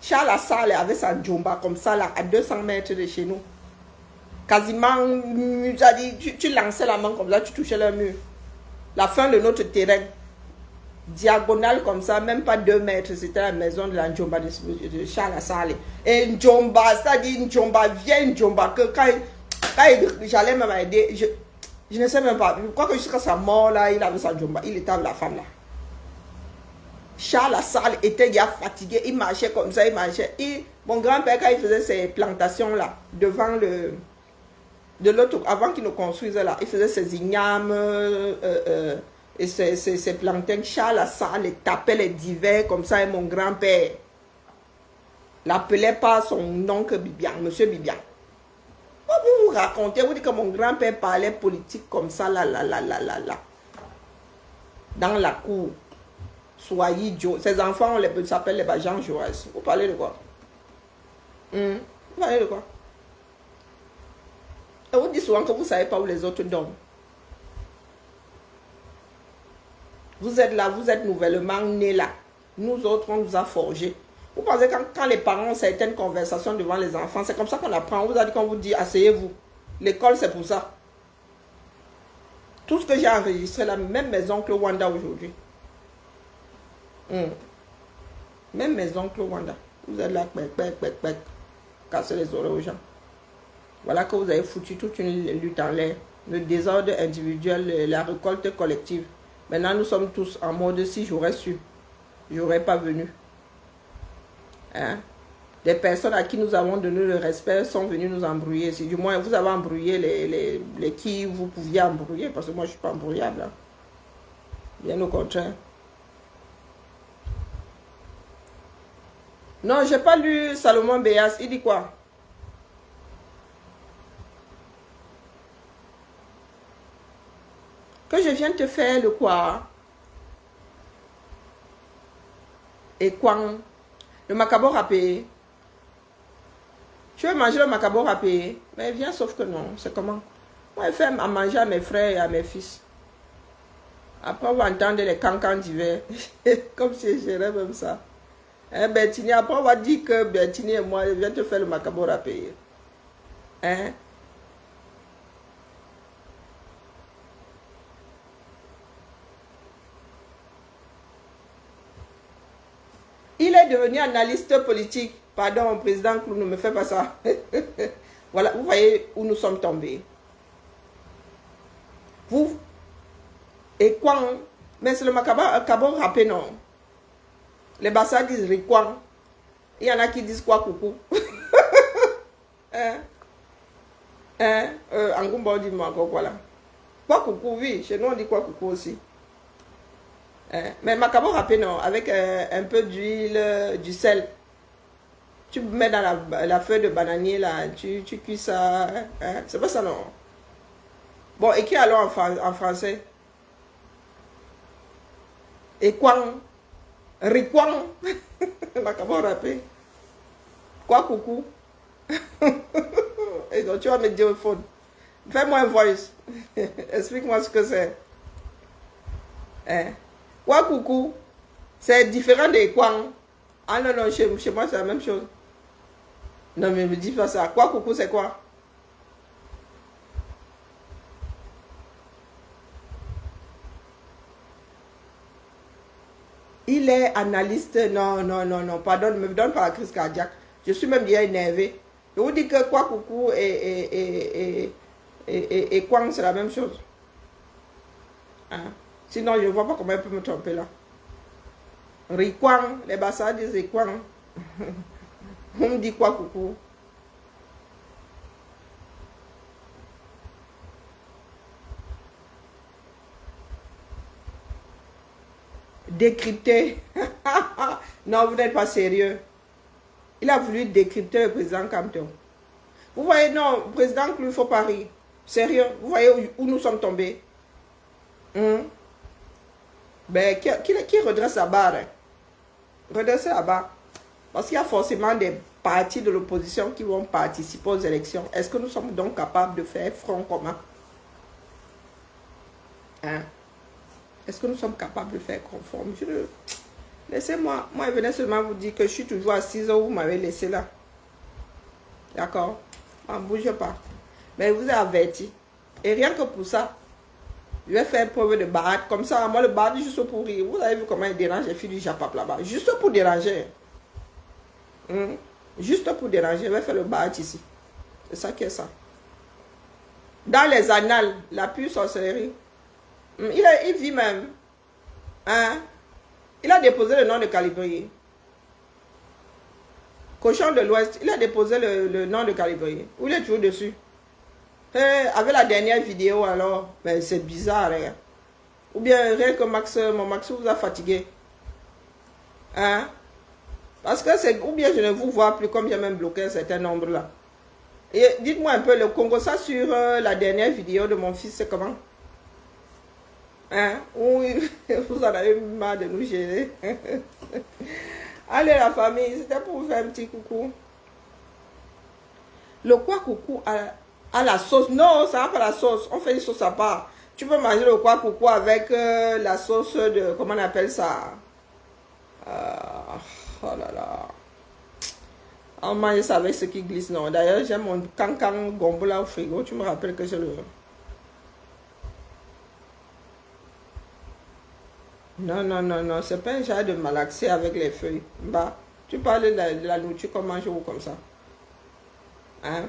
Charles Assal avait sa djomba comme ça, là, à 200 mètres de chez nous. Quasiment, tu lançais la main comme ça, tu touchais le mur. La fin de notre terrain. Diagonale comme ça, même pas 2 mètres, c'était la maison de la Djomba de Charles Assal. Et Djomba, c'est-à-dire Djomba, vieille Djomba, que quand j'allais même aider, je ne sais même pas, je crois que jusqu'à sa mort là, il avait sa Djomba, il était avec la femme là. Charles Assal était déjà fatigué, il marchait comme ça, il marchait. Mon grand-père, quand il faisait ses plantations là, devant de l'autre, avant qu'il ne construise là, il faisait ses ignames, et ces plantains. Charles Assal les tapait les divers comme ça, et mon grand-père l'appelait par son oncle Bibian, monsieur Bibian. Vous vous racontez, vous dites que mon grand-père parlait politique comme ça, là, dans la cour. Soyez idiot. Ces enfants, on s'appelle les Bajan Joas. Vous parlez de quoi? Vous parlez de quoi? Et vous dites souvent que vous ne savez pas où les autres dorment. Vous êtes là, vous êtes nouvellement nés là. Nous autres, on nous a forgés. Vous pensez que quand les parents ont certaines conversations devant les enfants, c'est comme ça qu'on apprend. On vous a dit qu'on vous dit, asseyez-vous. L'école, c'est pour ça. Tout ce que j'ai enregistré, la même maison que Wanda aujourd'hui. Même maison que Wanda. Vous êtes là, casser les oreilles aux gens. Voilà que vous avez foutu toute une lutte en l'air. Le désordre individuel, la récolte collective. Maintenant, nous sommes tous en mode, si j'aurais su, j'aurais pas venu. Hein? Des personnes à qui nous avons donné le respect sont venues nous embrouiller. Si du moins vous avez embrouillé les qui vous pouviez embrouiller, parce que moi je ne suis pas embrouillable. Hein. Bien au contraire. Non, j'ai pas lu Salomon Béas. Il dit quoi? Que je viens te faire le quoi? Et quoi? Le macabo râpé. Tu veux manger le macabo râpé? Mais viens, sauf que non. C'est comment? Moi, je fais à manger à mes frères et à mes fils. Après, on va entendre les cancans d'hiver. Comme si j'irais même ça. Hein, Bertini, après, on va dire que Bertini et moi, je viens te faire le macabo râpé. Hein? Il est devenu analyste politique. Pardon, président Clou, ne me fait pas ça. Voilà, vous voyez où nous sommes tombés. Vous, et quoi? Mais c'est le macabo râpé, non? Les Bassa disent riquan. Il y en a qui disent quoi, coucou? Hein? Hein? En Goumba, on dit encore quoi là? Quoi, coucou, oui. Chez nous, on dit quoi, coucou aussi. Mais macabo râpé, non, avec un peu d'huile, du sel. Tu mets dans la feuille de bananier, là, tu cuis ça. Hein? C'est pas ça, non? Bon, écris alors en français. Et quoi? Riquan. Macabo râpé. Quoi, coucou? Et donc, tu vas me dire au phone. Fais-moi un voice. Explique-moi ce que c'est. Hein? Quoi, coucou? C'est différent des quoi? Ah non, non, chez moi, c'est la même chose. Non, mais me dis pas ça. Quoi, coucou, c'est quoi? Il est analyste. Non, non, non, non. Pardon, ne me donne pas la crise cardiaque. Je suis même déjà énervé. Je vous dis que quoi, coucou et Kwang, c'est la même chose. Hein? Sinon, je ne vois pas comment elle peut me tromper là. Rikwang, les Bassa disent Rikwang. On me dit quoi, coucou? Décrypter. Non, vous n'êtes pas sérieux. Il a voulu décrypter le président Campton. Vous voyez, non, président Clufo Paris. Sérieux, vous voyez où nous sommes tombés. Ben, qui redresse la barre? Hein? Redresser la barre. Parce qu'il y a forcément des partis de l'opposition qui vont participer aux élections. Est-ce que nous sommes donc capables de faire front commun? Hein? Est-ce que nous sommes capables de faire conforme? Laissez-moi. Moi, je venais seulement vous dire que je suis toujours assise où vous m'avez laissé là. D'accord? Ne bougez pas. Mais je vous ai averti. Et rien que pour ça, je vais faire preuve de barade. Comme ça, moi, le barade, juste pour rire. Vous avez vu comment il dérange les filles du Japap là-bas. Juste pour déranger. Juste pour déranger. Je vais faire le barade ici. C'est ça qui est ça. Dans les annales, la pure sorcellerie. Il vit même. Hein? Il a déposé le nom de Calibrier. Cochon de l'Ouest, il a déposé le nom de Calibrier. Où il est toujours dessus. Avec la dernière vidéo alors, ben c'est bizarre. Hein? Ou bien rien que mon Max vous a fatigué. Hein? Parce que c'est, ou bien je ne vous vois plus comme j'ai même bloqué un certain nombre là. Et dites-moi un peu, le Congo, ça sur la dernière vidéo de mon fils, c'est comment? Hein? Oui, vous en avez marre de nous gérer. Allez la famille, c'était pour vous faire un petit coucou. Le quoi coucou à la sauce? Non, ça n'a pas la sauce. On fait une sauce à part. Tu peux manger le quoi coucou avec la sauce de, comment on appelle ça? Oh là là. On mange ça avec ce qui glisse. Non, d'ailleurs, j'ai mon cancan gombo là au frigo. Tu me rappelles que j'ai le... Non, non, non, non, c'est pas un genre de malaxer avec les feuilles. Bah, tu parles de la nourriture qu'on mange ou comme ça. Hein?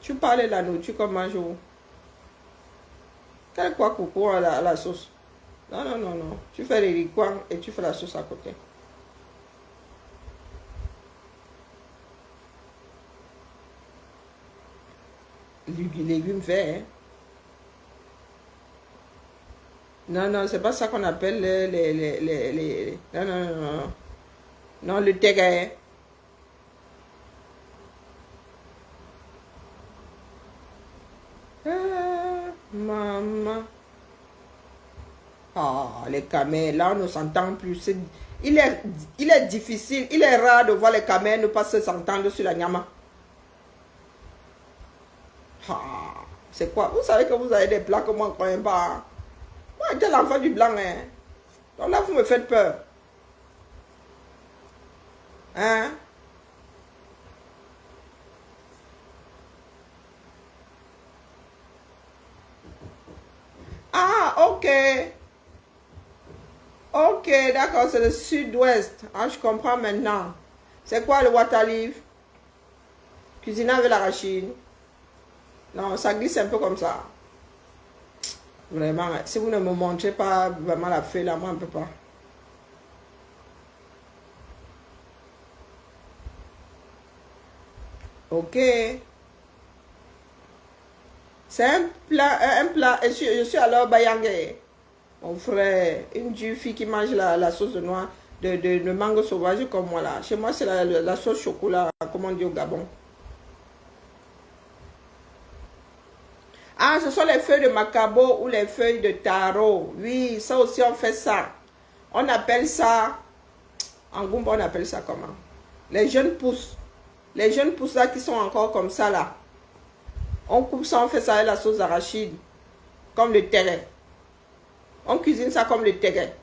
Tu parles de la nourriture qu'on mange ou... Quel quoi coucou à la sauce? Non, non, non, non. Tu fais les liquans et tu fais la sauce à côté. Légumes verts, hein? Non, non, c'est pas ça qu'on appelle les... Non, non, non, non. Non, le tégay. Ah, maman. Ah, les camels, là, on ne s'entend plus. Il est difficile, il est rare de voir les camels ne pas s'entendre sur la nyama. Ah, c'est quoi? Vous savez que vous avez des plats que moi, je ne connais pas. Moi, j'étais l'enfant du blanc, hein. Donc là, vous me faites peur. Hein? Ah, ok. Ok, d'accord, c'est le sud-ouest. Ah, je comprends maintenant. C'est quoi le water leaf? Cuisiner avec l'arachide. Non, ça glisse un peu comme ça. Vraiment, si vous ne me montrez pas vraiment la feuille là, moi, on ne peut pas. Ok. C'est un plat, je suis alors bayangé. Mon frère, une fille qui mange la sauce de noix, de mangue sauvage comme moi là. Chez moi, c'est la sauce chocolat, comme on dit au Gabon. Ah, ce sont les feuilles de macabo ou les feuilles de taro. Oui, ça aussi, on fait ça. On appelle ça, en Goumba, on appelle ça comment? Les jeunes pousses. Les jeunes pousses là qui sont encore comme ça là. On coupe ça, on fait ça avec la sauce d'arachide. Comme le terret. On cuisine ça comme le terret.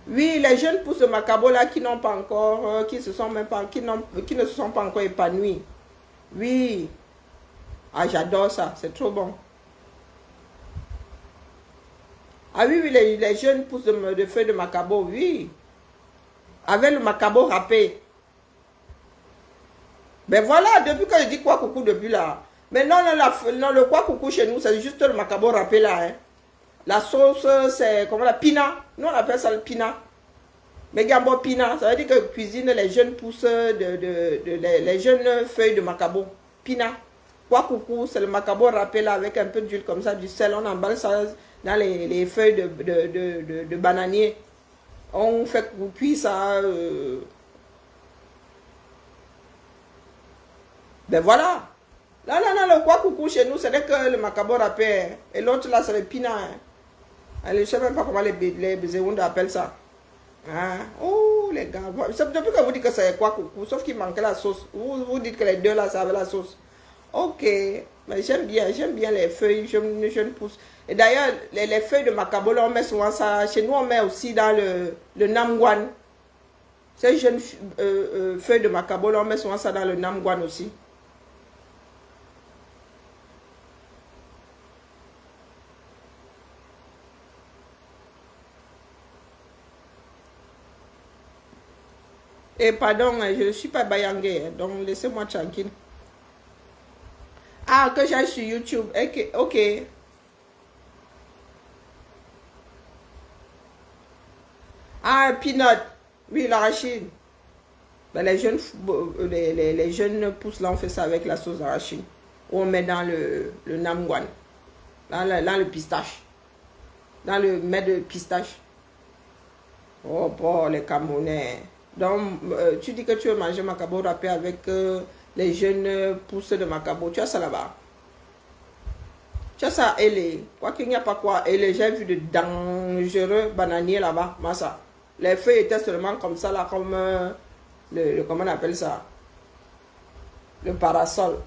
Oui, les jeunes pousses de macabo là qui n'ont pas encore, qui ne se sont pas encore épanouies. Oui. Ah, j'adore ça, c'est trop bon. Ah oui, oui, les jeunes pousses de feuilles de macabo, oui. Avec le macabo râpé. Ben voilà, depuis que je dis quoi coucou depuis là. Mais non, non, le quoi coucou chez nous, c'est juste le macabo râpé là. Hein. La sauce, c'est comment la pina. Nous, on appelle ça le pina. Mais gambo pina, ça veut dire que cuisine les jeunes pousses, les jeunes feuilles de macabo. Pina. Quoi coucou, c'est le macabo râpé là avec un peu d'huile comme ça, du sel. On emballe ça dans les feuilles de bananier. On fait cuire ça. Ben voilà. Là, le quoi coucou chez nous, c'est que le macabo râpé. Hein. Et l'autre là, c'est le pina. Hein. Je ne sais même pas comment les Bézéoundes appellent ça. Hein? Oh les gars. C'est depuis que vous dites que c'est quoi coucou, sauf qu'il manquait la sauce. Vous dites que les deux là, ça avait la sauce. Ok. Mais j'aime bien les feuilles, je pousse. Et d'ailleurs, les feuilles de macabo, là, on met souvent ça. Chez nous, on met aussi dans le namguan. Ces jeunes feuilles de macabo, là, on met souvent ça dans le namguan aussi. Et pardon, je ne suis pas bayangé, donc laissez-moi tranquille. Ah, que j'aille sur YouTube. Ok. Ok. Ah, peanut. Oui, l'arachide. Ben, les jeunes pousses là, on fait ça avec la sauce d'arachide. On met dans le namguan. Dans le pistache. Dans le mets de pistache. Oh, bon, les Camerounais. Donc, tu dis que tu veux manger macabo râpé avec les jeunes pousses de macabo. Tu as ça là-bas. Tu as ça, et quoi qu'il n'y a pas quoi. Et j'ai vu de dangereux bananiers là-bas. Massa. Les feuilles étaient seulement comme ça, là, comme comment on appelle ça? Le parasol.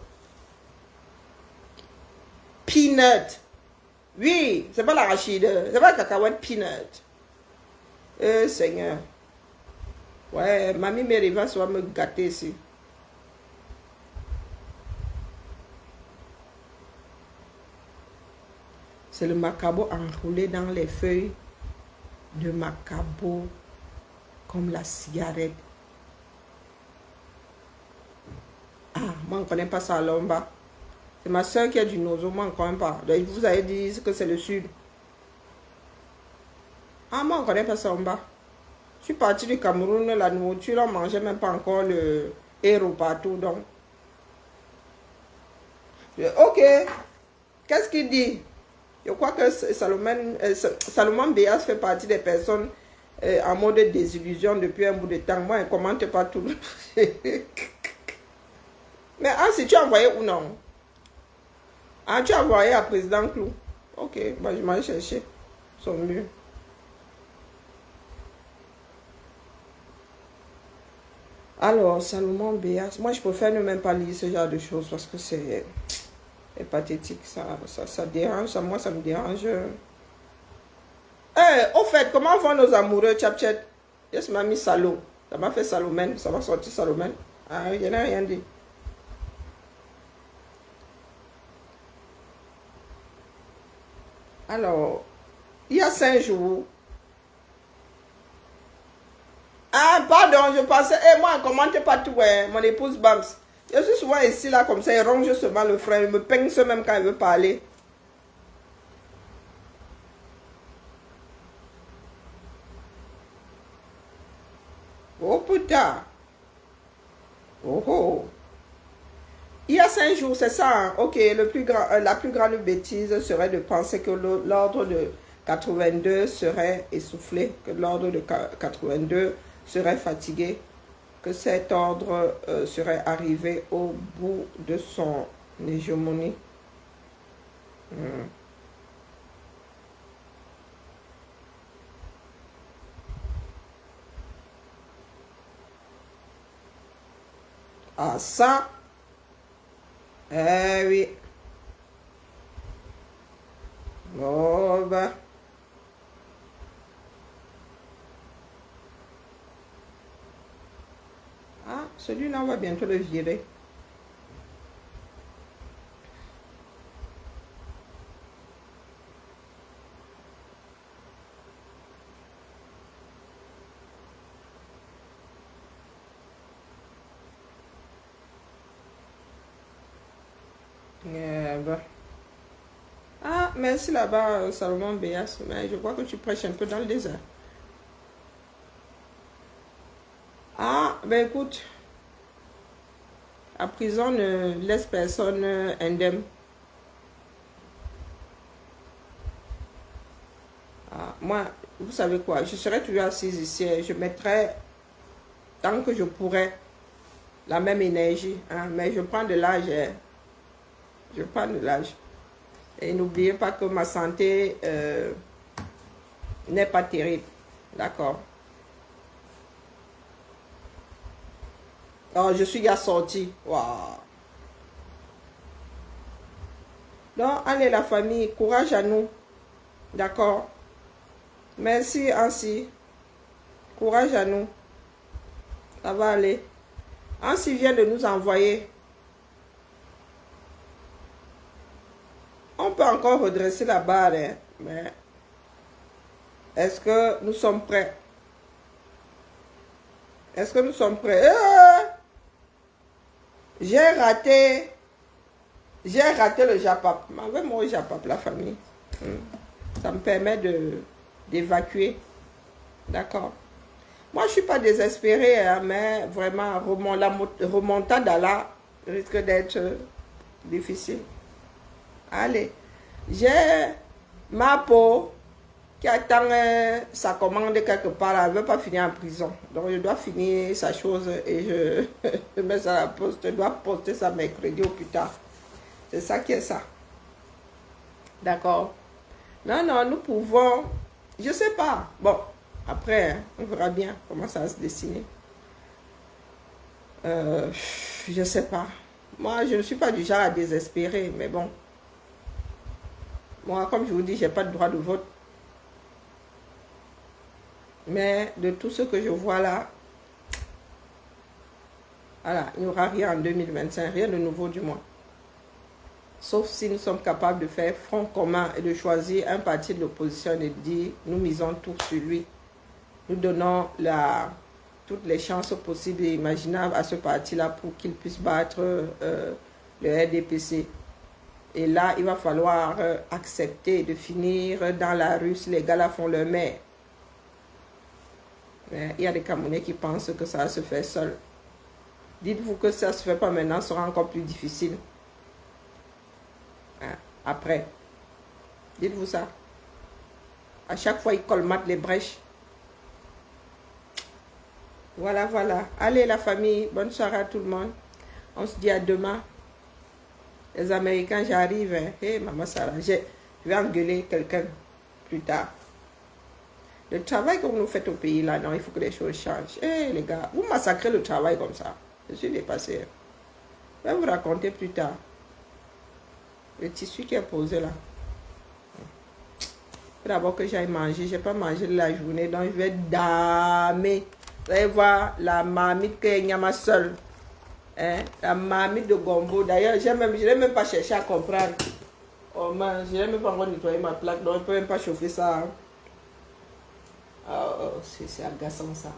Peanut. Oui, c'est pas l'arachide. C'est pas la cacahuète peanut. Seigneur. Ouais, mamie Mériva va me gâter ici. C'est le macabo enroulé dans les feuilles de macabo comme la cigarette. Ah, moi, on ne connaît pas ça à Lomba. C'est ma soeur qui a du nozo, moi, on ne connaît pas. Donc, vous avez dit que c'est le sud. Ah, moi, on ne connaît pas ça en bas. Je suis partie du Cameroun, la nourriture, on ne mangeait même pas encore le héros partout. Donc. Ok. Qu'est-ce qu'il dit? Je crois que Salomon Béas fait partie des personnes en mode désillusion depuis un bout de temps. Moi, il ne commente pas tout. Mais si tu as envoyé ou non? Ah, tu as envoyé à Président Clou. Ok, bah, je m'en chercher. Son mieux. Alors, Salomon Béas, moi je préfère ne même pas lire ce genre de choses parce que c'est pathétique, ça dérange, moi ça me dérange. Au fait, comment vont nos amoureux, Tchap-Tchèp? Yes, m'a mis Salo, ça m'a fait Salomène, ça va sortir Salomène. Ah, il n'y a rien dit. Alors, il y a 5 jours. Ah, pardon, je pensais, moi, ne commente pas tout, hein, mon épouse Bams. Je suis souvent ici, là, comme ça, il ronge seulement le frein, il me pince même quand il veut parler. Oh, putain. Oh, oh. Il y a 5 jours, c'est ça, hein? Ok, la plus grande bêtise serait de penser que l'ordre de 82 serait essoufflé, que l'ordre de 82 serait fatigué, que cet ordre serait arrivé au bout de son hégémonie. Ah, ça, oui. Bon, ben. Ah, celui-là, on va bientôt le virer. Bon. Ah, merci là-bas, Salomon Béas. Mais je crois que tu prêches un peu dans le désert. Ah, ben écoute, la prison ne laisse personne indemne. Ah, moi, vous savez quoi, je serais toujours assise ici. Je mettrais, tant que je pourrais, la même énergie. Hein, mais je prends de l'âge. Je prends de l'âge. Et n'oubliez pas que ma santé n'est pas terrible. D'accord. Oh, je suis déjà sortie. Wow. Donc, allez la famille, courage à nous. D'accord. Merci ainsi. Courage à nous. Ça va aller. Ainsi vient de nous envoyer. On peut encore redresser la barre, hein, mais est-ce que nous sommes prêts? Est-ce que nous sommes prêts? J'ai raté le Japap. M'envoie-moi au Japap, la famille. Ça me permet d'évacuer. D'accord. Moi, je ne suis pas désespérée, hein, mais vraiment, la remontade à là risque d'être difficile. Allez, j'ai ma peau qui attend sa commande quelque part. Elle ne veut pas finir en prison. Donc, je dois finir sa chose et je mets ça à la poste. Je dois poster ça mercredi ou plus tard. C'est ça qui est ça. D'accord. Non, non, nous pouvons... Je ne sais pas. Bon, après, hein, on verra bien comment ça va se dessiner. Je ne sais pas. Moi, je ne suis pas du genre à désespérer, mais bon. Moi, comme je vous dis, je n'ai pas de droit de vote. Mais de tout ce que je vois là, voilà, il n'y aura rien en 2025, rien de nouveau du moins. Sauf si nous sommes capables de faire front commun et de choisir un parti de l'opposition et de dire, nous misons tout sur lui. Nous donnons toutes les chances possibles et imaginables à ce parti-là pour qu'il puisse battre le RDPC. Et là, il va falloir accepter de finir dans la rue si les gars là font leur mère. Mais il y a des Camerounais qui pensent que ça va se faire seul. Dites-vous que si ça ne se fait pas maintenant, ce sera encore plus difficile. Hein? Après. Dites-vous ça. À chaque fois, ils colmatent les brèches. Voilà, voilà. Allez, la famille. Bonne soirée à tout le monde. On se dit à demain. Les Américains, j'arrive. Hein. Hey, maman Sarah, je vais engueuler quelqu'un plus tard. Le travail que vous nous faites au pays, là, non, il faut que les choses changent. Hey, les gars, vous massacrez le travail comme ça. Je suis dépassé. Je vais vous raconter plus tard. Le tissu qui est posé là. D'abord que j'aille manger. Je n'ai pas mangé de la journée, donc je vais damer. Vous allez voir la marmite que y a ma seule. Hein? La marmite de gombo. D'ailleurs, je n'ai même pas cherché à comprendre. Oh man, je n'ai même pas encore nettoyé ma plaque, donc je ne peux même pas chauffer ça. Hein? Oh, c'est agaçant ça.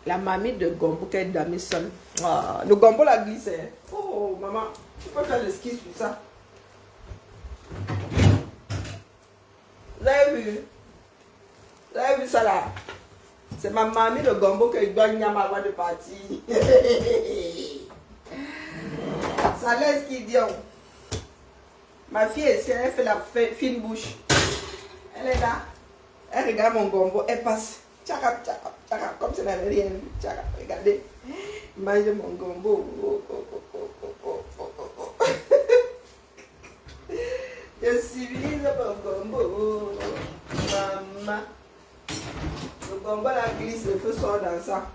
La marmite de gombo qu'elle a mis seule. Oh, le gombo la glisse. Hein? Oh maman, tu peux faire le ski sur ça. Vous avez vu? Vous avez vu ça là? C'est ma mamie de gombo que je dois nyam avant de partir. Ça laisse qui dit. Ma fille ici, elle fait la fine bouche. Elle est là. Elle regarde mon gombo. Elle passe. Tchakap, tchakap, tchakap. Comme si elle n'avait rien vu. Tchakap, regardez. Mange mon gombo. Oh, oh, oh, oh, oh, oh, oh, oh. Je civilise mon gombo. Maman. Le gombo la glisse, le feu sort dans ça.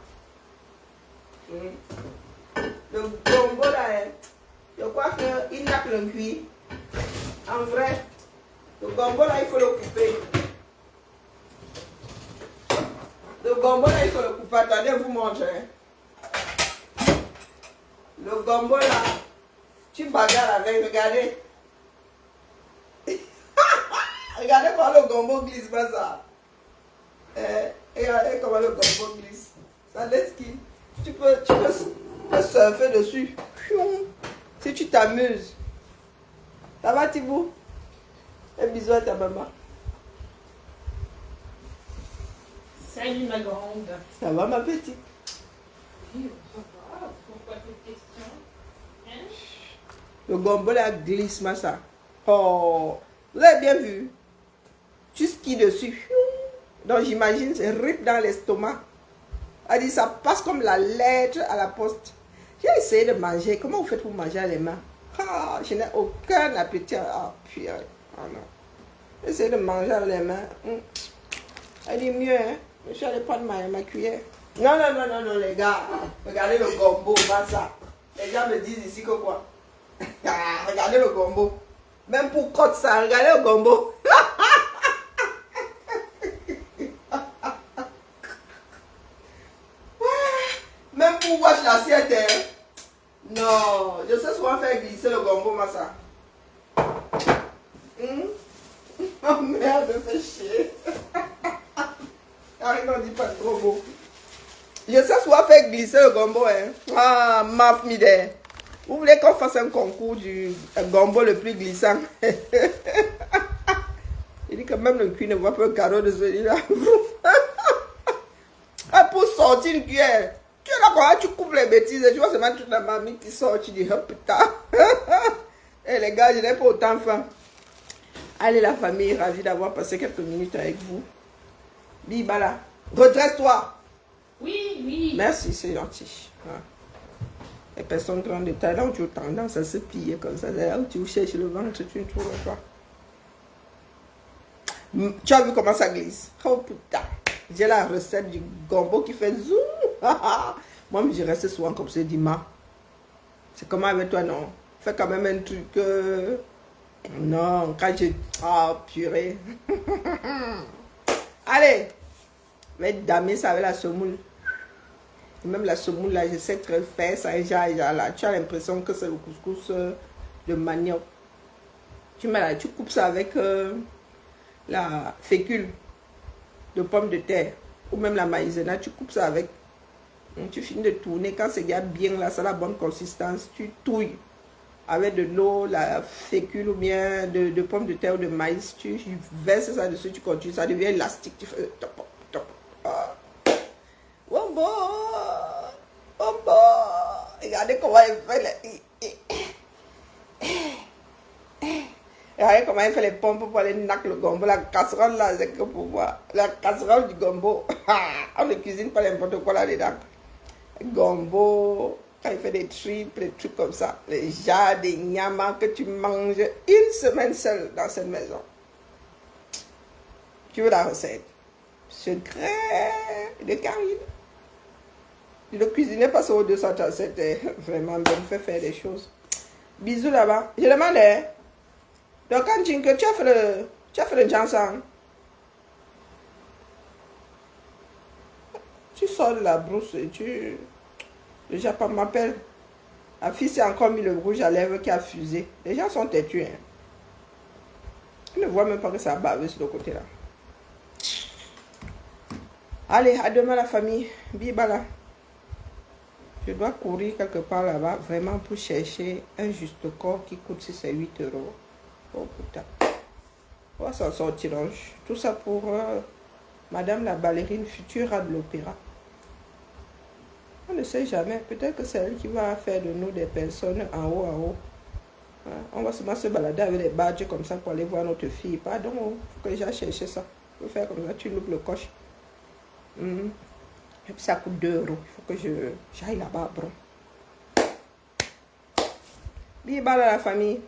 Le gombo là, je crois qu'il n'a que le cuit. En vrai, le gombo là, il faut le couper. Le gombo là, il faut le couper. Attendez, vous montrer. Le gombo là, tu bagarres avec, regardez. Regardez comment le gombo glisse pas ça. Regardez comment le gombo glisse. Ça laisse qui. Tu peux surfer dessus. Si tu t'amuses. Ça va, Thibaut? Un bisou à ta maman. Salut ma grande. Ça va, ma petite? Oui, ça va. Pourquoi cette question? Hein? Le gombo là glisse, ma ça. Oh, vous avez bien vu? Tu skis dessus. Donc j'imagine c'est rip dans l'estomac. Elle dit ça passe comme la lettre à la poste. J'ai essayé de manger. Comment vous faites pour manger à les mains? Ah, je n'ai aucun appétit. Ah, purée. Ah non. J'ai essayé de manger avec les mains. Elle dit mieux, hein. Je suis allé prendre ma cuillère. Non, non, non, non, non, les gars. Regardez le gombo, pas ça. Les gens me disent ici que quoi? Ah, regardez le gombo. Même pour côte ça, regardez le gombo. Même pour wash l'assiette, hein. Non, je sais souvent faire glisser le gombo, massa. Oh merde, me fait chier. Arrête, on dit pas trop beau. Je sais souvent faire glisser le gombo, hein. Ah, maf mide. Vous voulez qu'on fasse un concours du gombo le plus glissant? Il dit que même le cul ne voit pas le carreau de celui-là. Ah, pour sortir une cuillère. Tu es là, quand tu coupes les bêtises, tu vois seulement toute la mamie qui sort, tu dis, oh putain. Et les gars, je n'ai pas autant faim. Allez, la famille, ravie d'avoir passé quelques minutes avec vous. Bibala, redresse-toi. Oui, oui. Merci, c'est gentil. Les personnes grandes de taille, là où tu as tendance à se plier comme ça, là où tu cherches le ventre, tu ne trouves pas. Tu as vu comment ça glisse? Oh putain. J'ai la recette du gombo qui fait zoom. Moi, je reste souvent comme ça, Dima. C'est comment avec toi, non? Fais quand même un truc. Non, quand je. Ah, purée. Allez. Je vais damer ça avec la semoule. Et même la semoule, là, je sais très faire ça. Là, tu as l'impression que c'est le couscous de manioc. Tu mets là, tu coupes ça avec la fécule de pommes de terre ou même la maïzena, tu coupes ça avec. Tu finis de tourner. Quand c'est bien là, ça a la bonne consistance, tu touilles avec de l'eau, la fécule ou bien de pommes de terre ou de maïs, tu verses ça dessus, tu continues, ça devient élastique, tu fais top, top. Ah. Wombo, wombo. Regardez comment il fait regardez comment il fait les pompes pour aller nac le gombo. La casserole là, c'est que pour voir. La casserole du gombo. On ne cuisine pas n'importe quoi là-dedans. Gombo, quand il fait des tripes, des trucs comme ça. Les jarres, des nyamas que tu manges une semaine seule dans cette maison. Tu veux la recette? Secret de Karine. Ne cuisinez pas sur 237. Vraiment bien, fait faire des choses. Bisous là-bas. Je demandais. Donc quand tu as fait le Jansan. Tu sors de la brousse et tu... Le Japon m'appelle. La fille s'est encore mis le rouge à lèvres qui a fusé. Les gens sont têtus. Hein. Ils ne voient même pas que ça a bavé sur le côté là. Allez, à demain la famille. Bibala. Je dois courir quelque part là-bas vraiment pour chercher un juste corps qui coûte 6 à 8 euros. Oh putain. On va s'en sortir. Tout ça pour Madame la ballerine future de l'opéra. On ne sait jamais. Peut-être que c'est elle qui va faire de nous des personnes en haut. Hein? On va seulement se balader avec des badges comme ça pour aller voir notre fille. Pardon, il faut que j'aille chercher ça. Il faut faire comme ça, tu loupes le coche. Et puis ça coûte 2 euros. Il faut que j'aille là-bas, bro. Bibala la famille.